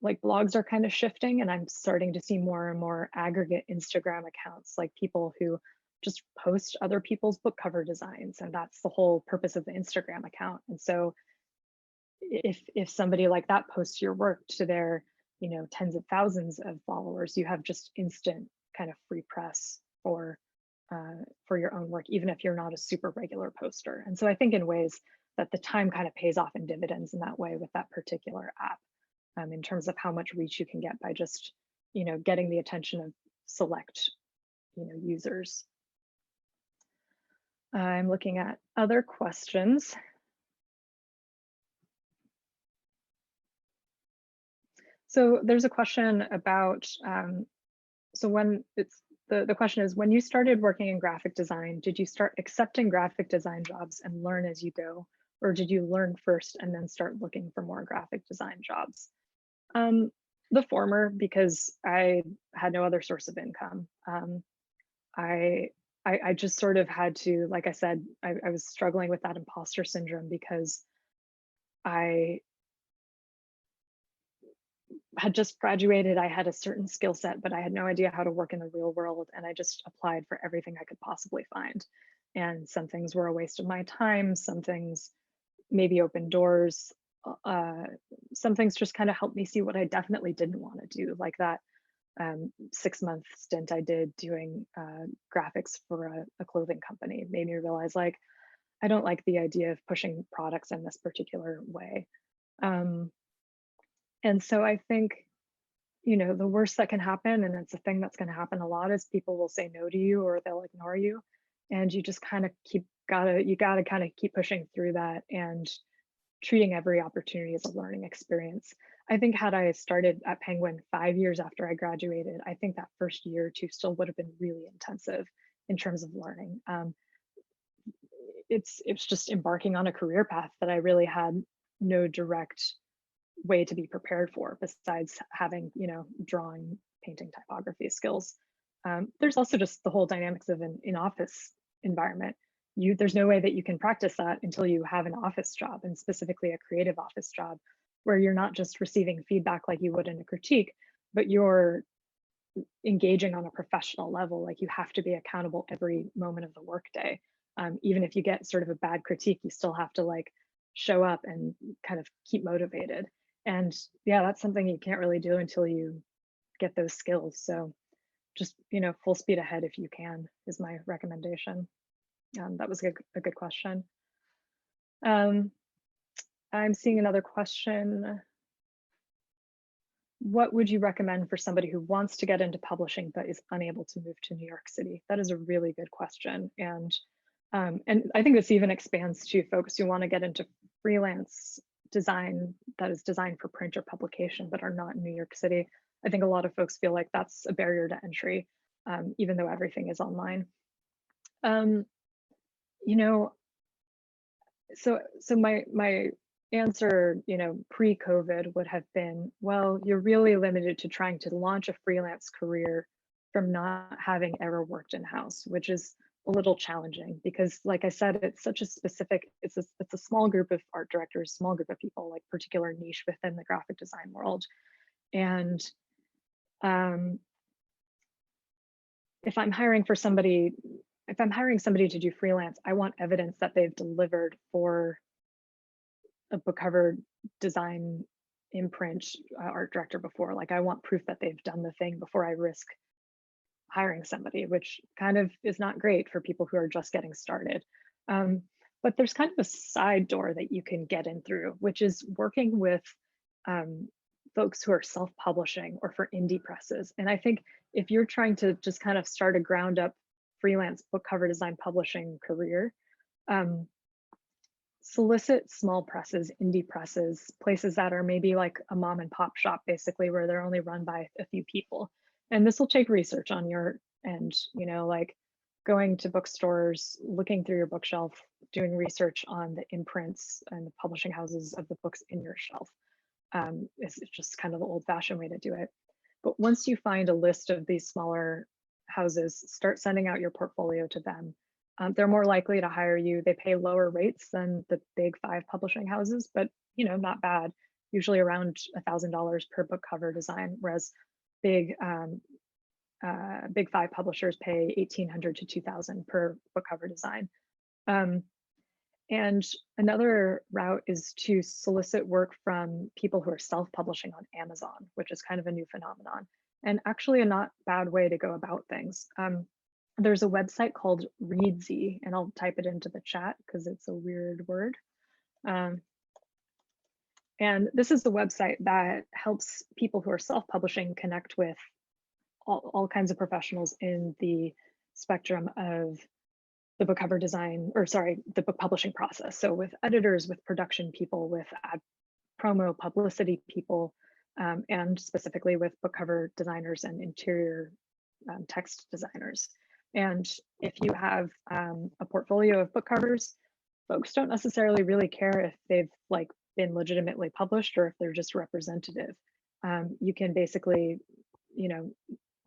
like, blogs are kind of shifting, and I'm starting to see more and more aggregate Instagram accounts, like people who just post other people's book cover designs, and that's the whole purpose of the Instagram account. And so if somebody like that posts your work to their, tens of thousands of followers, you have just instant kind of free press for your own work, even if you're not a super regular poster. And so I think in ways that the time kind of pays off in dividends in that way with that particular app, in terms of how much reach you can get by just, getting the attention of select, users. I'm looking at other questions. So there's a question about, so when it's, the question is, when you started working in graphic design, did you start accepting graphic design jobs and learn as you go? Or did you learn first and then start looking for more graphic design jobs? The former, because I had no other source of income. I, I just sort of had to, like I said, I was struggling with that imposter syndrome because I had just graduated. I had a certain skill set, but I had no idea how to work in the real world. And I just applied for everything I could possibly find. And some things were a waste of my time. Some things maybe opened doors. Uh, some things just kind of helped me see what I definitely didn't want to do, like that 6-month stint I did doing graphics for a clothing company made me realize, like, I don't like the idea of pushing products in this particular way. Um, and so I think, the worst that can happen, and it's a thing that's going to happen a lot, is people will say no to you or they'll ignore you. And you just kind of gotta kind of keep pushing through that and treating every opportunity as a learning experience. I think had I started at Penguin 5 years after I graduated, I think that first year or two still would have been really intensive in terms of learning. It's just embarking on a career path that I really had no direct way to be prepared for besides having, drawing, painting, typography skills. There's also just the whole dynamics of an in-office environment. There's no way that you can practice that until you have an office job, and specifically a creative office job, where you're not just receiving feedback like you would in a critique, but you're engaging on a professional level. Like you have to be accountable every moment of the workday. Even if you get sort of a bad critique, you still have to like show up and kind of keep motivated. And yeah, that's something you can't really do until you get those skills. So just, full speed ahead if you can is my recommendation. That was a good question. I'm seeing another question. What would you recommend for somebody who wants to get into publishing but is unable to move to New York City? That is a really good question. And I think this even expands to folks who want to get into freelance design that is designed for print or publication but are not in New York City. I think a lot of folks feel like that's a barrier to entry, even though everything is online. Um, you know, so my answer, pre-COVID would have been, well, you're really limited to trying to launch a freelance career from not having ever worked in-house, which is a little challenging because, like I said, it's such a specific, it's a small group of art directors, small group of people, like particular niche within the graphic design world. And um, if I'm hiring somebody to do freelance, I want evidence that they've delivered for a book cover design imprint art director before. Like I want proof that they've done the thing before I risk hiring somebody, which kind of is not great for people who are just getting started. But there's kind of a side door that you can get in through, which is working with folks who are self-publishing or for indie presses. And I think if you're trying to just kind of start a ground up freelance book cover design publishing career, solicit small presses, indie presses, places that are maybe like a mom and pop shop, basically, where they're only run by a few people. And this will take research on your end, you know, like going to bookstores, looking through your bookshelf, doing research on the imprints and the publishing houses of the books in your shelf. It's just kind of the old-fashioned way to do it. But once you find a list of these smaller houses, start sending out your portfolio to them. They're more likely to hire you. They pay lower rates than the big 5 publishing houses, but you know, not bad. Usually around $1,000 per book cover design, whereas big 5 publishers pay $1,800 to $2,000 per book cover design. And another route is to solicit work from people who are self-publishing on Amazon, which is kind of a new phenomenon, and actually a not bad way to go about things. There's a website called Reedsy, and I'll type it into the chat because it's a weird word. And this is the website that helps people who are self-publishing connect with all kinds of professionals in the spectrum of the book cover design, or sorry, the book publishing process. So with editors, with production people, with ad promo publicity people, and specifically with book cover designers and interior text designers. And if you have a portfolio of book covers, folks don't necessarily really care if they've like been legitimately published or if they're just representative. You can basically, you know,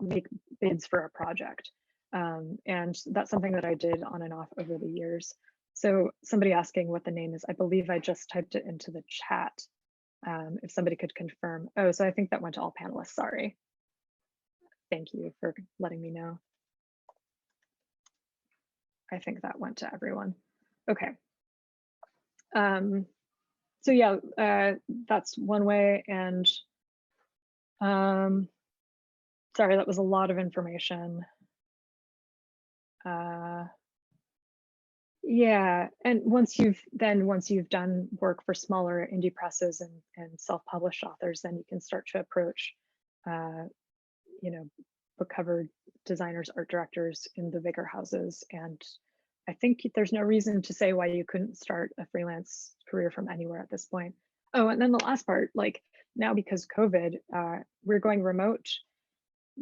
make bids for a project. And that's something that I did on and off over the years. So somebody asking what the name is, I believe I just typed it into the chat. If somebody could confirm. Oh, so I think that went to all panelists, sorry. Thank you for letting me know. I think that went to everyone. Okay. So yeah, that's one way. And sorry, that was a lot of information. Yeah, and once you've done work for smaller indie presses and self-published authors, then you can start to approach, you know, book cover designers, art directors in the bigger houses. And I think there's no reason to say why you couldn't start a freelance career from anywhere at this point. Oh, and then the last part, like now because COVID, we're going remote.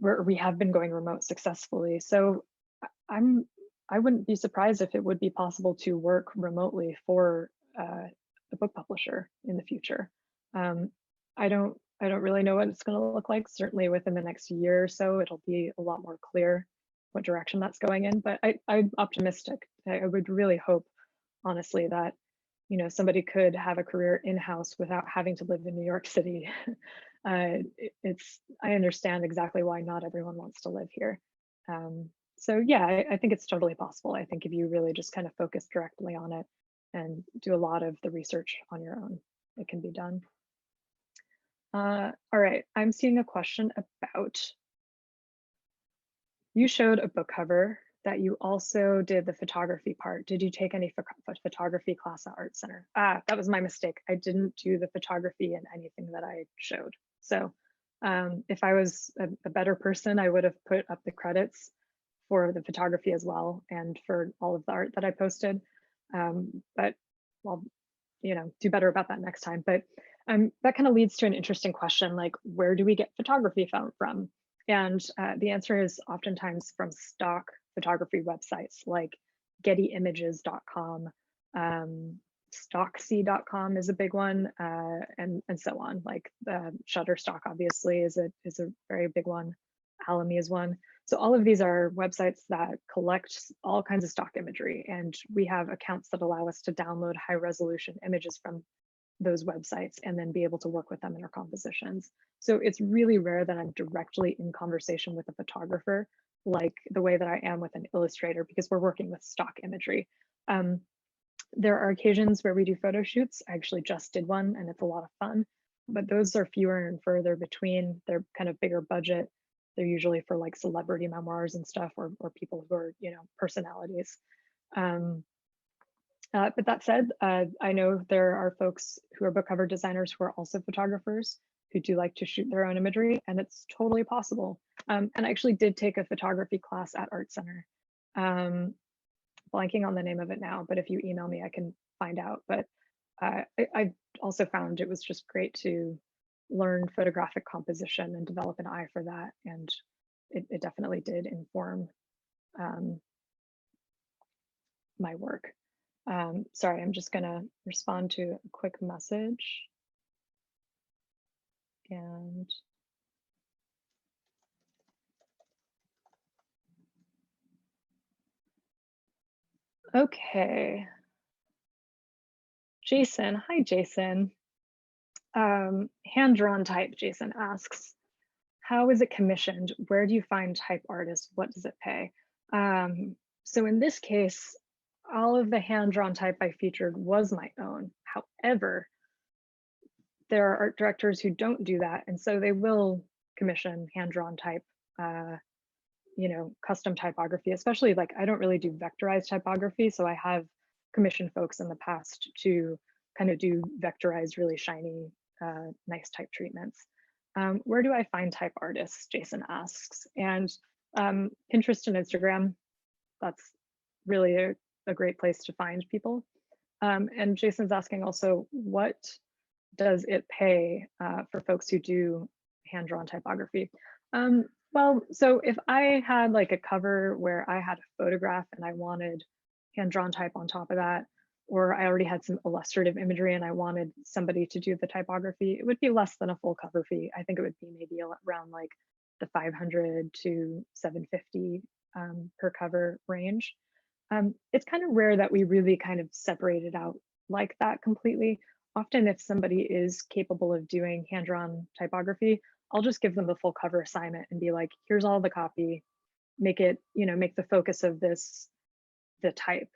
We have been going remote successfully. So I wouldn't be surprised if it would be possible to work remotely for a book publisher in the future. I don't really know what it's going to look like. Certainly within the next year or so, it'll be a lot more clear what direction that's going in. But I'm optimistic. I would really hope, honestly, that you know somebody could have a career in-house without having to live in New York City. I understand exactly why not everyone wants to live here. So yeah, I think it's totally possible. I think if you really just kind of focus directly on it and do a lot of the research on your own, it can be done. All right, I'm seeing a question about, you showed a book cover that you also did the photography part. Did you take any photography class at Art Center? That was my mistake. I didn't do the photography in anything that I showed. So if I was a better person, I would have put up the credits for the photography as well and for all of the art that I posted. But I'll, you know, do better about that next time. But that kind of leads to an interesting question, like where do we get photography from? And the answer is oftentimes from stock photography websites like gettyimages.com, stocksy.com is a big one, and so on. Like Shutterstock obviously is a very big one. Alumna is one. So all of these are websites that collect all kinds of stock imagery, and we have accounts that allow us to download high resolution images from those websites and then be able to work with them in our compositions. So it's really rare that I'm directly in conversation with a photographer, like the way that I am with an illustrator, because we're working with stock imagery. There are occasions where we do photo shoots. I actually just did one and it's a lot of fun, but those are fewer and further between. They're kind of bigger budget. They're usually for like celebrity memoirs and stuff, or people who are, personalities. But that said, I know there are folks who are book cover designers who are also photographers who do like to shoot their own imagery, and it's totally possible. And I actually did take a photography class at Art Center. Blanking on the name of it now, but if you email me, I can find out. But I also found it was just great to learn photographic composition and develop an eye for that. And it definitely did inform my work. Sorry, I'm just gonna respond to a quick message. And okay. Jason, hi Jason. Hand-drawn type, Jason asks, how is it commissioned? Where do you find type artists? What does it pay? So in this case, all of the hand-drawn type I featured was my own. However, there are art directors who don't do that, and so they will commission hand-drawn type, custom typography, especially like I don't really do vectorized typography, so I have commissioned folks in the past to kind of do vectorized, really shiny, nice type treatments. Where do I find type artists? Jason asks. And Pinterest and Instagram, that's really a great place to find people. And Jason's asking also, what does it pay for folks who do hand-drawn typography? Well, so if I had like a cover where I had a photograph and I wanted hand-drawn type on top of that, or I already had some illustrative imagery and I wanted somebody to do the typography, it would be less than a full cover fee. I think it would be maybe around like the 500 to 750 per cover range. It's kind of rare that we really kind of separate it out like that completely. Often if somebody is capable of doing hand-drawn typography, I'll just give them the full cover assignment and be like, here's all the copy, make it, make the focus of this the type,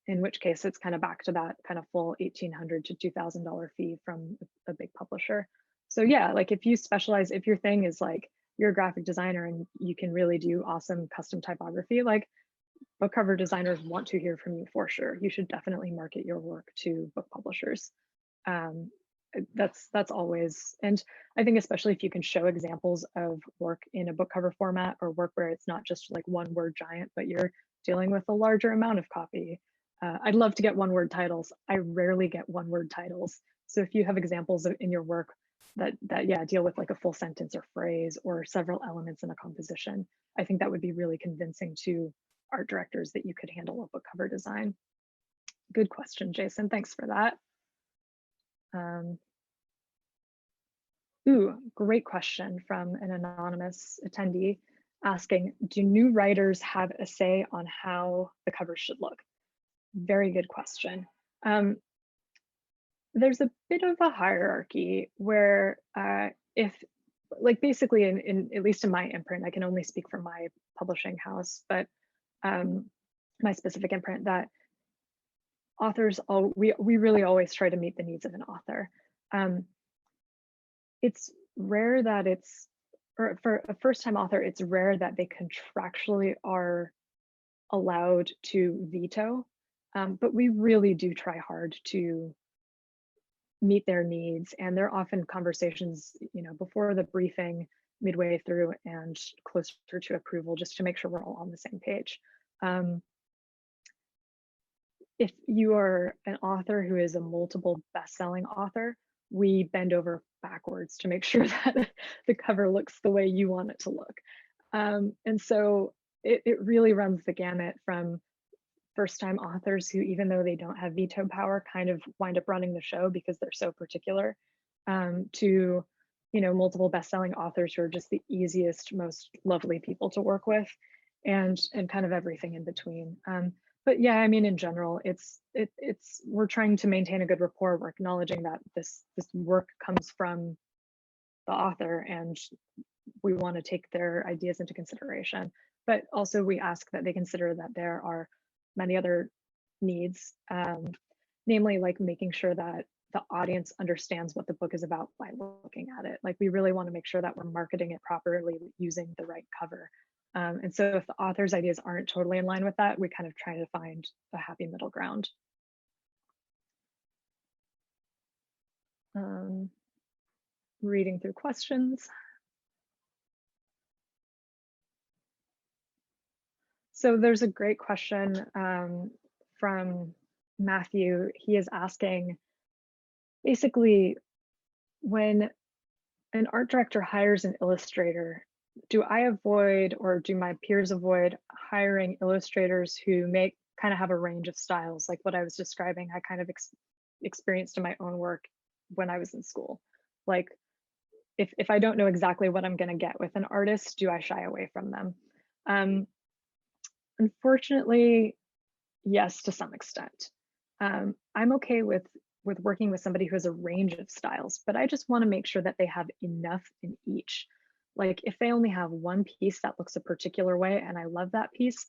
in which case it's kind of back to that kind of full $1,800 to $2,000 fee from a big publisher. So yeah, like if you specialize, if your thing is like you're a graphic designer and you can really do awesome custom typography, like book cover designers want to hear from you for sure. You should definitely market your work to book publishers. That's always, and I think especially if you can show examples of work in a book cover format or work where it's not just like one word giant, but you're dealing with a larger amount of copy. I'd love to get one word titles. I rarely get one word titles. So if you have examples in your work that yeah, deal with like a full sentence or phrase or several elements in a composition, I think that would be really convincing to art directors that you could handle a book cover design. Good question, Jason. Thanks for that. Great question from an anonymous attendee asking, do new writers have a say on how the cover should look? Very good question. There's a bit of a hierarchy where if, like basically in at least in my imprint, I can only speak for my publishing house, but my specific imprint, that authors, we really always try to meet the needs of an author. It's rare that or for a first-time author, it's rare that they contractually are allowed to veto, but we really do try hard to meet their needs. And there are often conversations, before the briefing, midway through, and closer to approval, just to make sure we're all on the same page. If you are an author who is a multiple best-selling author, we bend over backwards to make sure that the cover looks the way you want it to look. And so it really runs the gamut from first-time authors who, even though they don't have veto power, kind of wind up running the show because they're so particular, to multiple best-selling authors who are just the easiest, most lovely people to work with, and kind of everything in between. But yeah, I mean, in general, we're trying to maintain a good rapport. We're acknowledging that this work comes from the author, and we want to take their ideas into consideration. But also we ask that they consider that there are many other needs, namely like making sure that the audience understands what the book is about by looking at it. Like we really want to make sure that we're marketing it properly using the right cover. And so if the author's ideas aren't totally in line with that, we kind of try to find a happy middle ground. Reading through questions. So there's a great question from Matthew. He is asking, basically, when an art director hires an illustrator, do I avoid, or do my peers avoid, hiring illustrators who kind of have a range of styles, like what I was describing, I kind of experienced in my own work when I was in school. Like if I don't know exactly what I'm going to get with an artist, do I shy away from them? Unfortunately, yes, to some extent. I'm okay with working with somebody who has a range of styles, but I just want to make sure that they have enough in each. Like if they only have one piece that looks a particular way and I love that piece,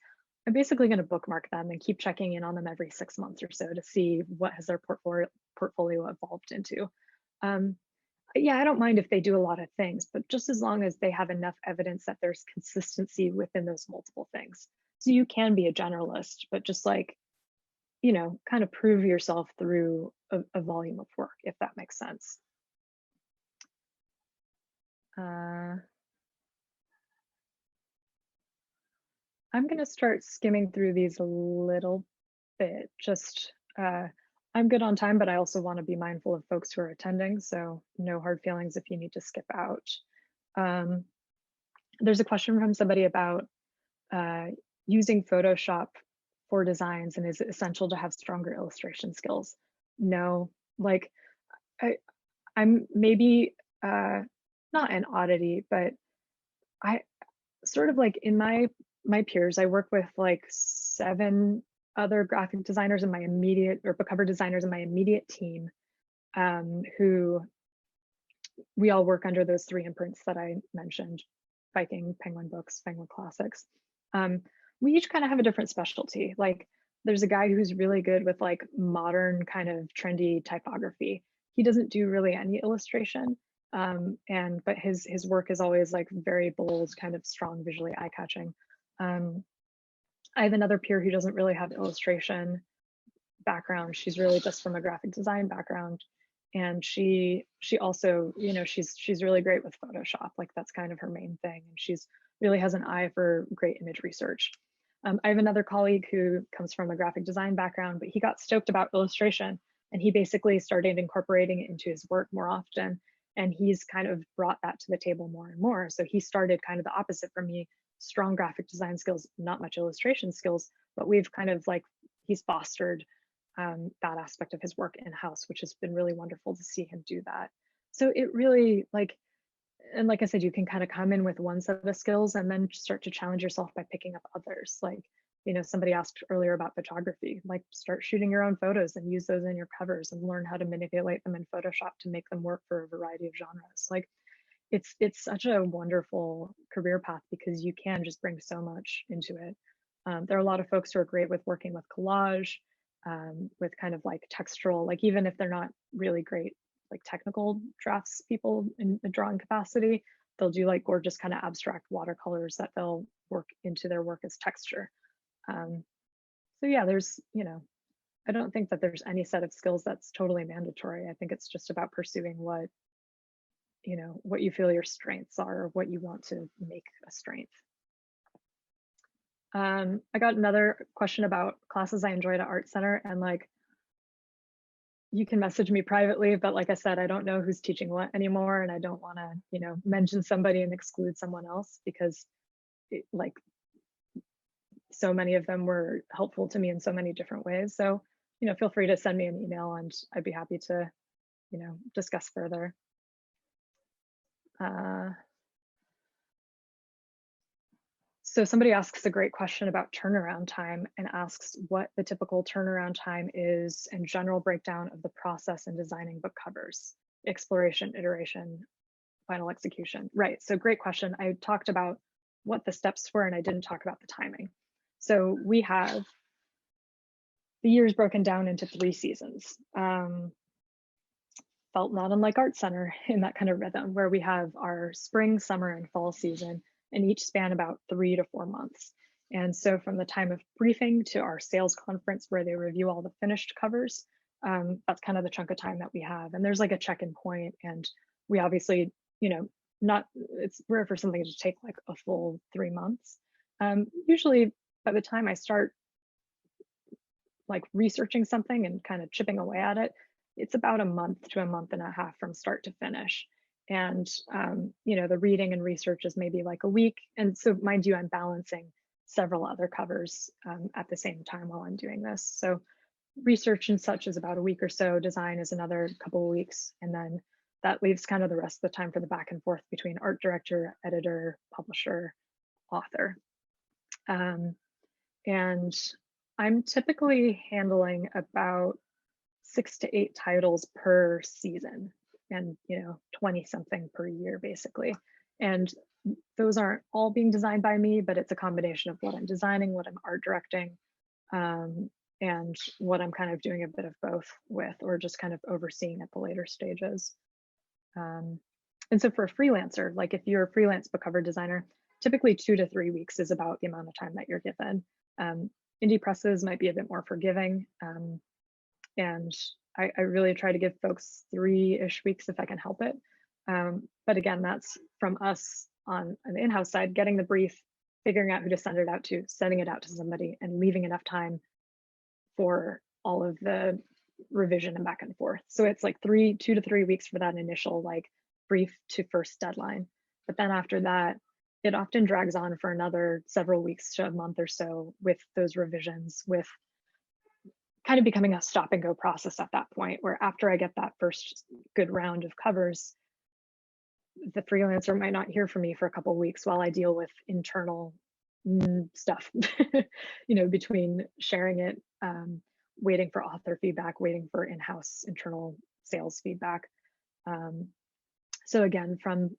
I'm basically going to bookmark them and keep checking in on them every 6 months or so to see what has their portfolio evolved into. Yeah, I don't mind if they do a lot of things, but just as long as they have enough evidence that there's consistency within those multiple things. So you can be a generalist, but just like, kind of prove yourself through a volume of work, if that makes sense. I'm going to start skimming through these a little bit. I'm good on time, but I also want to be mindful of folks who are attending, so no hard feelings if you need to skip out. There's a question from somebody about using Photoshop for designs, and is it essential to have stronger illustration skills? No, like I'm maybe not an oddity, but I sort of like in my peers, I work with like 7 other graphic designers in my immediate, or book cover designers in my immediate team, who we all work under those 3 imprints that I mentioned: Viking, Penguin Books, Penguin Classics. We each kind of have a different specialty. Like there's a guy who's really good with like modern kind of trendy typography. He doesn't do really any illustration, but his work is always like very bold, kind of strong, visually eye-catching. I have another peer who doesn't really have illustration background. She's really just from a graphic design background, and she also, she's really great with Photoshop. Like that's kind of her main thing, and she's really has an eye for great image research. I have another colleague who comes from a graphic design background, but he got stoked about illustration, and he basically started incorporating it into his work more often, and he's kind of brought that to the table more and more. So he started kind of the opposite from me: strong graphic design skills, not much illustration skills, but we've kind of like, he's fostered that aspect of his work in-house, which has been really wonderful to see him do that. So it really, like, and like I said, you can kind of come in with one set of skills and then start to challenge yourself by picking up others. Like, somebody asked earlier about photography, like start shooting your own photos and use those in your covers and learn how to manipulate them in Photoshop to make them work for a variety of genres. Like it's such a wonderful career path because you can just bring so much into it. There are a lot of folks who are great with working with collage, with kind of like textural, like even if they're not really great like technical drafts people in the drawing capacity, they'll do like gorgeous kind of abstract watercolors that they'll work into their work as texture. So yeah, there's, I don't think that there's any set of skills that's totally mandatory. I think it's just about pursuing what you feel your strengths are, or what you want to make a strength. I got another question about classes I enjoyed at Art Center, and like, you can message me privately, but like I said, I don't know who's teaching what anymore, and I don't want to, mention somebody and exclude someone else, because like so many of them were helpful to me in so many different ways. So, feel free to send me an email and I'd be happy to, discuss further. So somebody asks a great question about turnaround time and asks what the typical turnaround time is and general breakdown of the process in designing book covers, exploration, iteration, final execution. Right, so great question. I talked about what the steps were and I didn't talk about the timing. So we have the years broken down into 3 seasons. Felt not unlike Art Center in that kind of rhythm where we have our spring, summer, and fall season, and each span about 3 to 4 months. And so from the time of briefing to our sales conference where they review all the finished covers, that's kind of the chunk of time that we have. And there's like a check-in point, and we obviously, not, it's rare for something to take like a full 3 months. Usually by the time I start like researching something and kind of chipping away at it, it's about a month to a month and a half from start to finish. And, the reading and research is maybe like a week. And so mind you, I'm balancing several other covers at the same time while I'm doing this. So research and such is about a week or so, design is another couple of weeks. And then that leaves kind of the rest of the time for the back and forth between art director, editor, publisher, author. And I'm typically handling about 6 to 8 titles per season and 20 something per year basically. And those aren't all being designed by me, but it's a combination of what I'm designing, what I'm art directing, and what I'm kind of doing a bit of both with, or just kind of overseeing at the later stages. And so for a freelancer, like if you're a freelance book cover designer, typically 2 to 3 weeks is about the amount of time that you're given. Indie presses might be a bit more forgiving. And I really try to give folks 3-ish weeks if I can help it. But again, that's from us on the in-house side, getting the brief, figuring out who to send it out to, sending it out to somebody, and leaving enough time for all of the revision and back and forth. So it's like 2 to 3 weeks for that initial like brief to first deadline. But then after that, it often drags on for another several weeks to a month or so with those revisions, with kind of becoming a stop and go process at that point, where after I get that first good round of covers, the freelancer might not hear from me for a couple of weeks while I deal with internal stuff, between sharing it, waiting for author feedback, waiting for in-house internal sales feedback. So again, from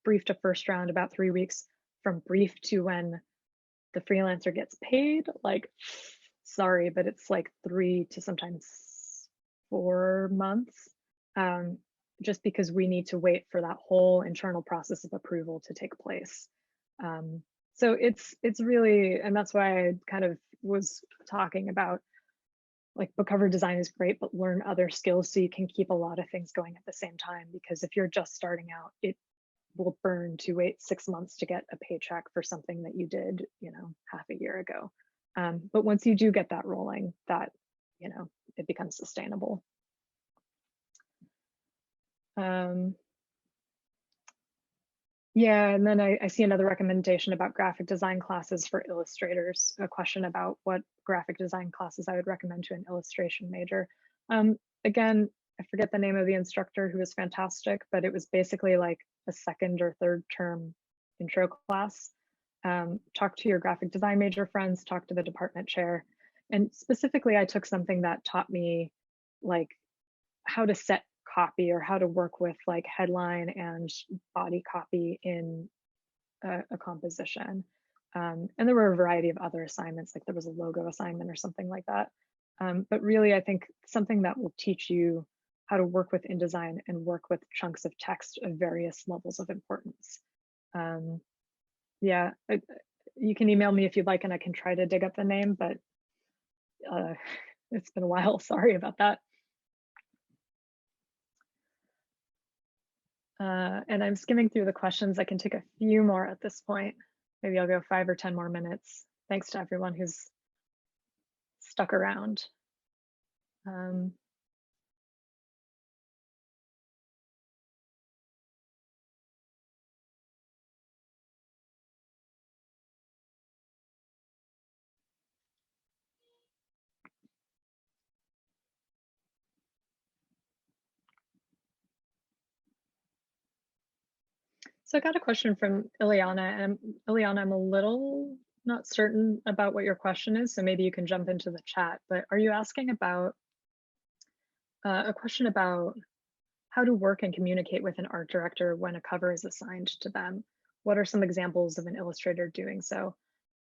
brief to first round, about 3 weeks. From brief to when the freelancer gets paid, like, sorry, but it's like 3 to sometimes 4 months, just because we need to wait for that whole internal process of approval to take place. So it's really, and that's why I kind of was talking about like book cover design is great, but learn other skills so you can keep a lot of things going at the same time. Because if you're just starting out, it will burn to wait 6 months to get a paycheck for something that you did, half a year ago. But once you do get that rolling, that, it becomes sustainable. Yeah, and then I see another recommendation about graphic design classes for illustrators, a question about what graphic design classes I would recommend to an illustration major. Again, I forget the name of the instructor who was fantastic, but it was basically like a second or third term intro class. Talk to your graphic design major friends, talk to the department chair. And specifically, I took something that taught me like how to set copy or how to work with like headline and body copy in a composition. And there were a variety of other assignments, like there was a logo assignment or something like that. But really, I think something that will teach you how to work with InDesign and work with chunks of text of various levels of importance. Yeah, you can email me if you'd like, and I can try to dig up the name, but it's been a while. Sorry about that. And I'm skimming through the questions. I can take a few more at this point. Maybe I'll go 5 or 10 more minutes. Thanks to everyone who's stuck around. So I got a question from Ileana, and Ileana, I'm a little not certain about what your question is, so maybe you can jump into the chat. But are you asking about a question about how to work and communicate with an art director when a cover is assigned to them? What are some examples of an illustrator doing so?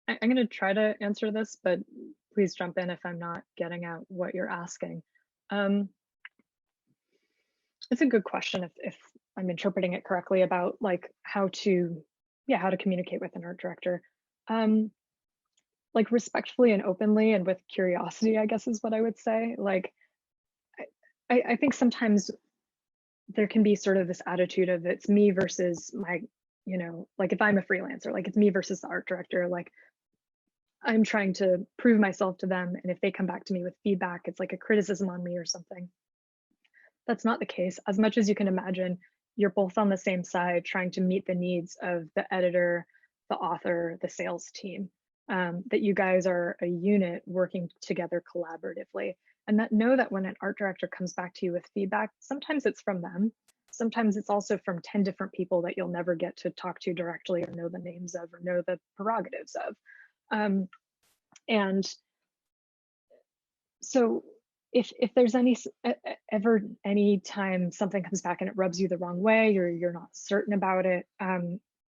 I'm going to try to answer this, but please jump in if I'm not getting at what you're asking. Um, it's a good question if I'm interpreting it correctly about like how to, yeah, how to communicate with an art director. Um, like respectfully and openly and with curiosity, I guess is what I would say. Like, I think sometimes there can be sort of this attitude of it's me versus my, like if I'm a freelancer, like it's me versus the art director, like I'm trying to prove myself to them. And if they come back to me with feedback, it's like a criticism on me or something. That's not the case. As much as you can imagine, you're both on the same side trying to meet the needs of the editor, the author, the sales team, that you guys are a unit working together collaboratively. And that know that when an art director comes back to you with feedback, sometimes it's from them. Sometimes it's also from 10 different people that you'll never get to talk to directly or know the names of or know the prerogatives of. And so if there's ever any time something comes back and it rubs you the wrong way or you're not certain about it,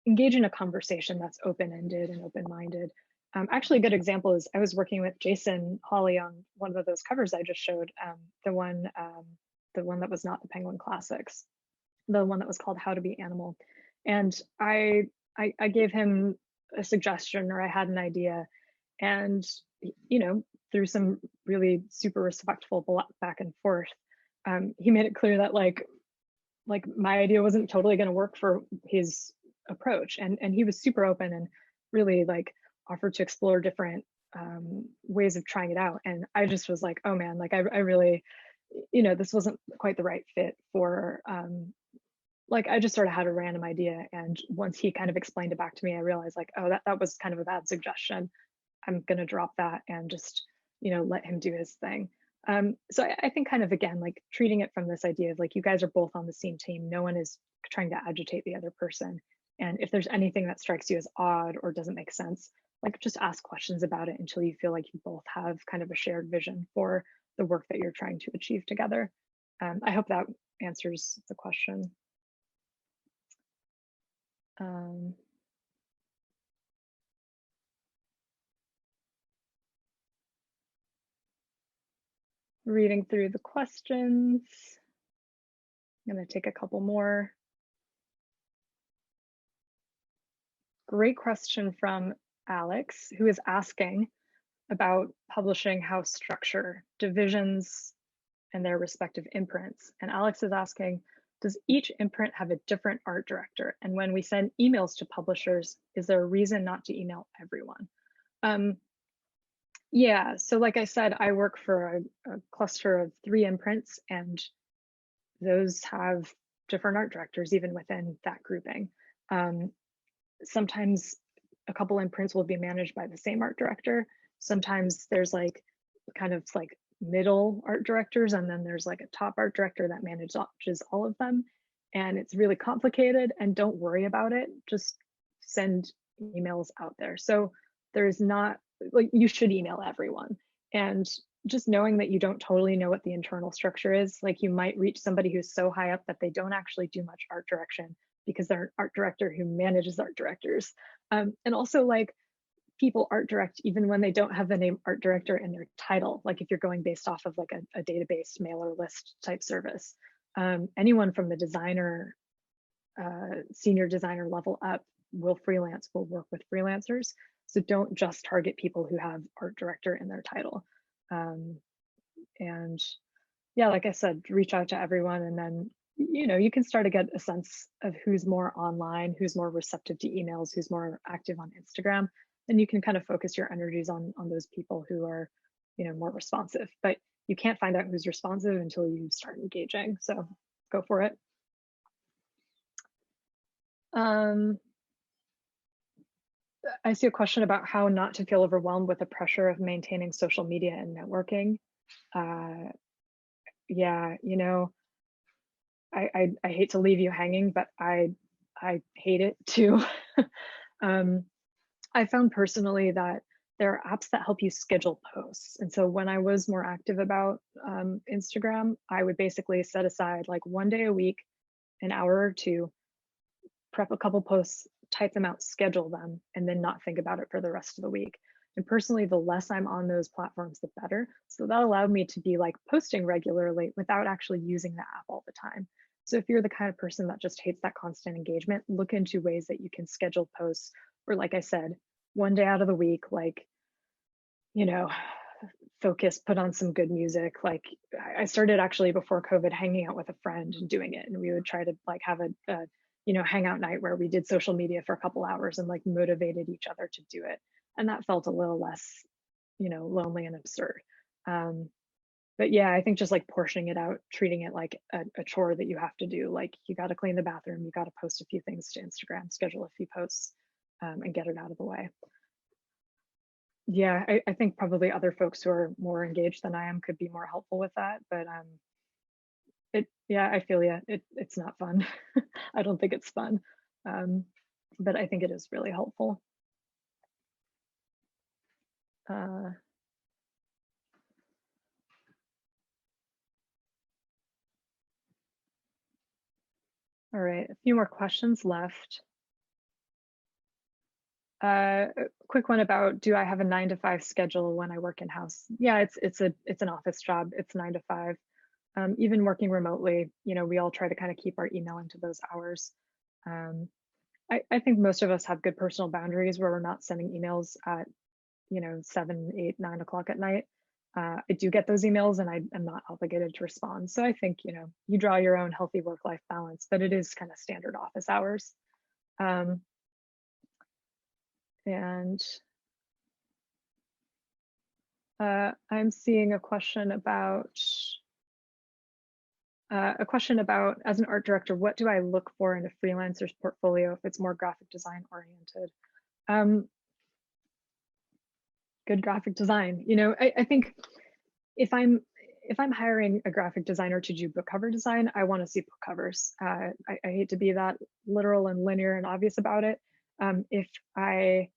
engage in a conversation that's open-ended and open-minded. Actually, a good example is I was working with Jason Hawley on one of those covers I just showed, the one that was not the Penguin Classics, the one that was called How to Be Animal. And I gave him a suggestion, or I had an idea, and through some really super respectful back and forth, he made it clear that like my idea wasn't totally going to work for his approach, and he was super open and really like offered to explore different ways of trying it out. And I just was like, oh man, like I really, this wasn't quite the right fit for like I just sort of had a random idea, and once he kind of explained it back to me, I realized like, oh, that was kind of a bad suggestion. I'm going to drop that and just, let him do his thing. So I think kind of, again, like treating it from this idea of like, you guys are both on the same team. No one is trying to agitate the other person. And if there's anything that strikes you as odd or doesn't make sense, like just ask questions about it until you feel like you both have kind of a shared vision for the work that you're trying to achieve together. I hope that answers the question. Reading through the questions. I'm going to take a couple more. Great question from Alex, who is asking about publishing house structure, divisions, and their respective imprints. And Alex is asking, does each imprint have a different art director? And when we send emails to publishers, is there a reason not to email everyone? Yeah, so like I said, I work for a cluster of 3 imprints, and those have different art directors even within that grouping. Sometimes a couple imprints will be managed by the same art director. Sometimes there's like kind of like middle art directors, and then there's like a top art director that manages all of them. And it's really complicated, and don't worry about it. Just send emails out there. So there's not like, you should email everyone. And just knowing that you don't totally know what the internal structure is, like you might reach somebody who's so high up that they don't actually do much art direction because they're an art director who manages art directors. And also like people art direct even when they don't have the name art director in their title. Like if you're going based off of like a database mailer list type service, anyone from the designer, senior designer level up will work with freelancers. So don't just target people who have art director in their title. And yeah, like I said, reach out to everyone, and then you can start to get a sense of who's more online, who's more receptive to emails, who's more active on Instagram. And you can kind of focus your energies on those people who are more responsive. But you can't find out who's responsive until you start engaging, so go for it. I see a question about how not to feel overwhelmed with the pressure of maintaining social media and networking. Yeah, I hate to leave you hanging, but I I hate it too. um, I found personally that there are apps that help you schedule posts. And so when I was more active about Instagram, I would basically set aside like 1 day a week, an hour or two, prep a couple posts, type them out, schedule them, and then not think about it for the rest of the week. And personally, the less I'm on those platforms, the better. So that allowed me to be like posting regularly without actually using the app all the time. So if you're the kind of person that just hates that constant engagement, look into ways that you can schedule posts, or like I said, 1 day out of the week, like, you know, focus, put on some good music. Like I started actually before COVID hanging out with a friend and doing it. And we would try to like have a hangout night where we did social media for a couple hours and like motivated each other to do it. And that felt a little less, lonely and absurd. Um, but yeah, I think just like portioning it out, treating it like a chore that you have to do. Like you got to clean the bathroom, you got to post a few things to Instagram, schedule a few posts, and get it out of the way. Yeah, I think probably other folks who are more engaged than I am could be more helpful with that. But yeah, I feel yeah, it's not fun. I don't think it's fun. But I think it is really helpful. Uh, all right, a few more questions left. A quick one about, do I have a 9 to 5 schedule when I work in house? Yeah, it's an office job. It's 9 to 5. Even working remotely, we all try to kind of keep our email into those hours. Um, I think most of us have good personal boundaries where we're not sending emails at 7, 8, 9 o'clock at night. I do get those emails and I am not obligated to respond. So I think you draw your own healthy work-life balance, but it is kind of standard office hours. And I'm seeing a question about as an art director, what do I look for in a freelancer's portfolio if it's more graphic design oriented? Good graphic design. I think if I'm hiring a graphic designer to do book cover design, I want to see book covers. I hate to be that literal and linear and obvious about it. If I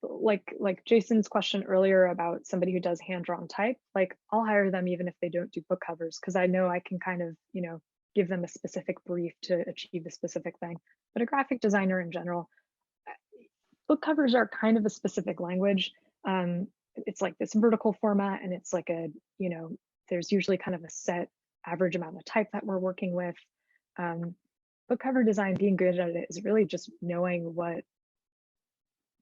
like Jason's question earlier about somebody who does hand-drawn type, like I'll hire them even if they don't do book covers, because I know I can kind of, give them a specific brief to achieve a specific thing. But a graphic designer in general, book covers are kind of a specific language. It's like this vertical format, and it's like there's usually kind of a set average amount of type that we're working with. Book cover design, being good at it is really just knowing what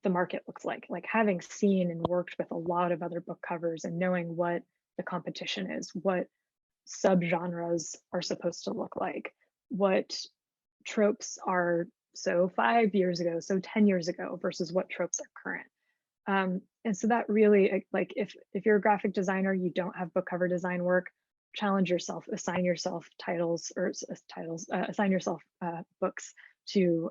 the market looks like having seen and worked with a lot of other book covers and knowing what the competition is, what subgenres are supposed to look like, what tropes are so 5 years ago, so 10 years ago versus what tropes are current. And so that really, like if you're a graphic designer, you don't have book cover design work, challenge yourself, assign yourself assign yourself books to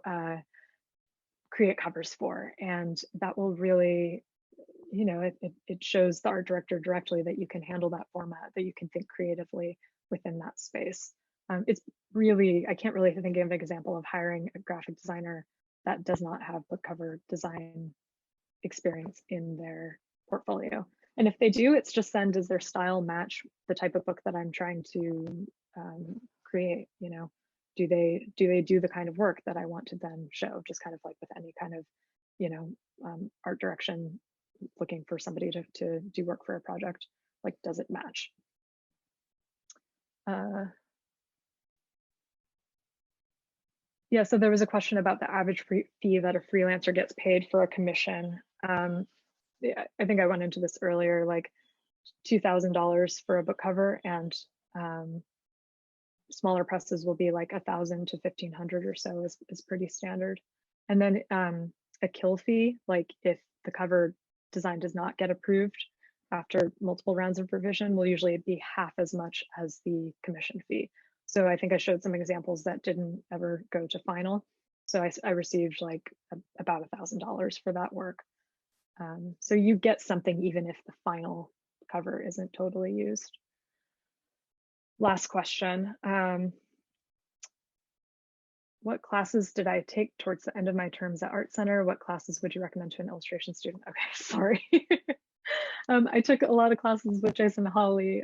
create covers for, and that will really, it shows the art director directly that you can handle that format, that you can think creatively within that space. It's really, I can't really think of an example of hiring a graphic designer that does not have book cover design experience in their portfolio. And if they do, it's just then, does their style match the type of book that I'm trying to create? Do they do the kind of work that I want to then show? Just kind of like with any kind of art direction, looking for somebody to do work for a project, like does it match? Yeah, so there was a question about the average fee that a freelancer gets paid for a commission. Yeah, I think I went into this earlier, like $2,000 for a book cover, and smaller presses will be like 1,000 to 1,500 or so is pretty standard. And then a kill fee, like if the cover design does not get approved after multiple rounds of revision, will usually be half as much as the commission fee. So I think I showed some examples that didn't ever go to final. So I received like about $1,000 for that work. So you get something even if the final cover isn't totally used. Last question. what classes did I take towards the end of my terms at Art Center? What classes would you recommend to an illustration student? Okay, sorry. I took a lot of classes with Jason Hawley,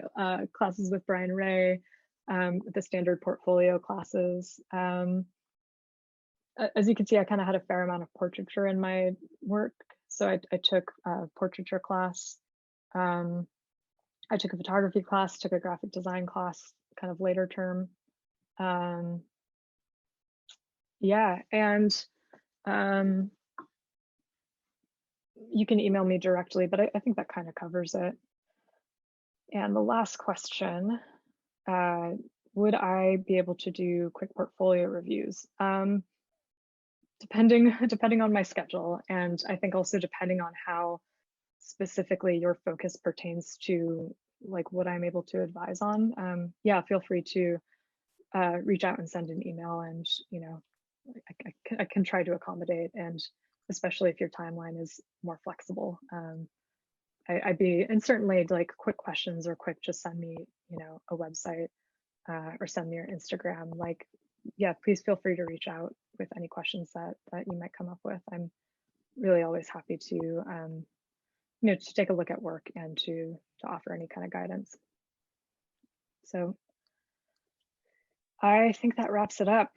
classes with Brian Ray, the standard portfolio classes. As you can see, I kind of had a fair amount of portraiture in my work. So I took a portraiture class. I took a photography class, took a graphic design class kind of later term. Yeah, and you can email me directly, but I think that kind of covers it. And the last question, would I be able to do quick portfolio reviews? Depending on my schedule, and I think also depending on how specifically your focus pertains to like what I'm able to advise on. Yeah, feel free to reach out and send an email, and I can try to accommodate, and especially if your timeline is more flexible. I'd be, and certainly like quick questions or quick, just send me, a website or send me your Instagram. Like, yeah, please feel free to reach out with any questions that you might come up with. I'm really always happy to, to take a look at work and to offer any kind of guidance. So I think that wraps it up.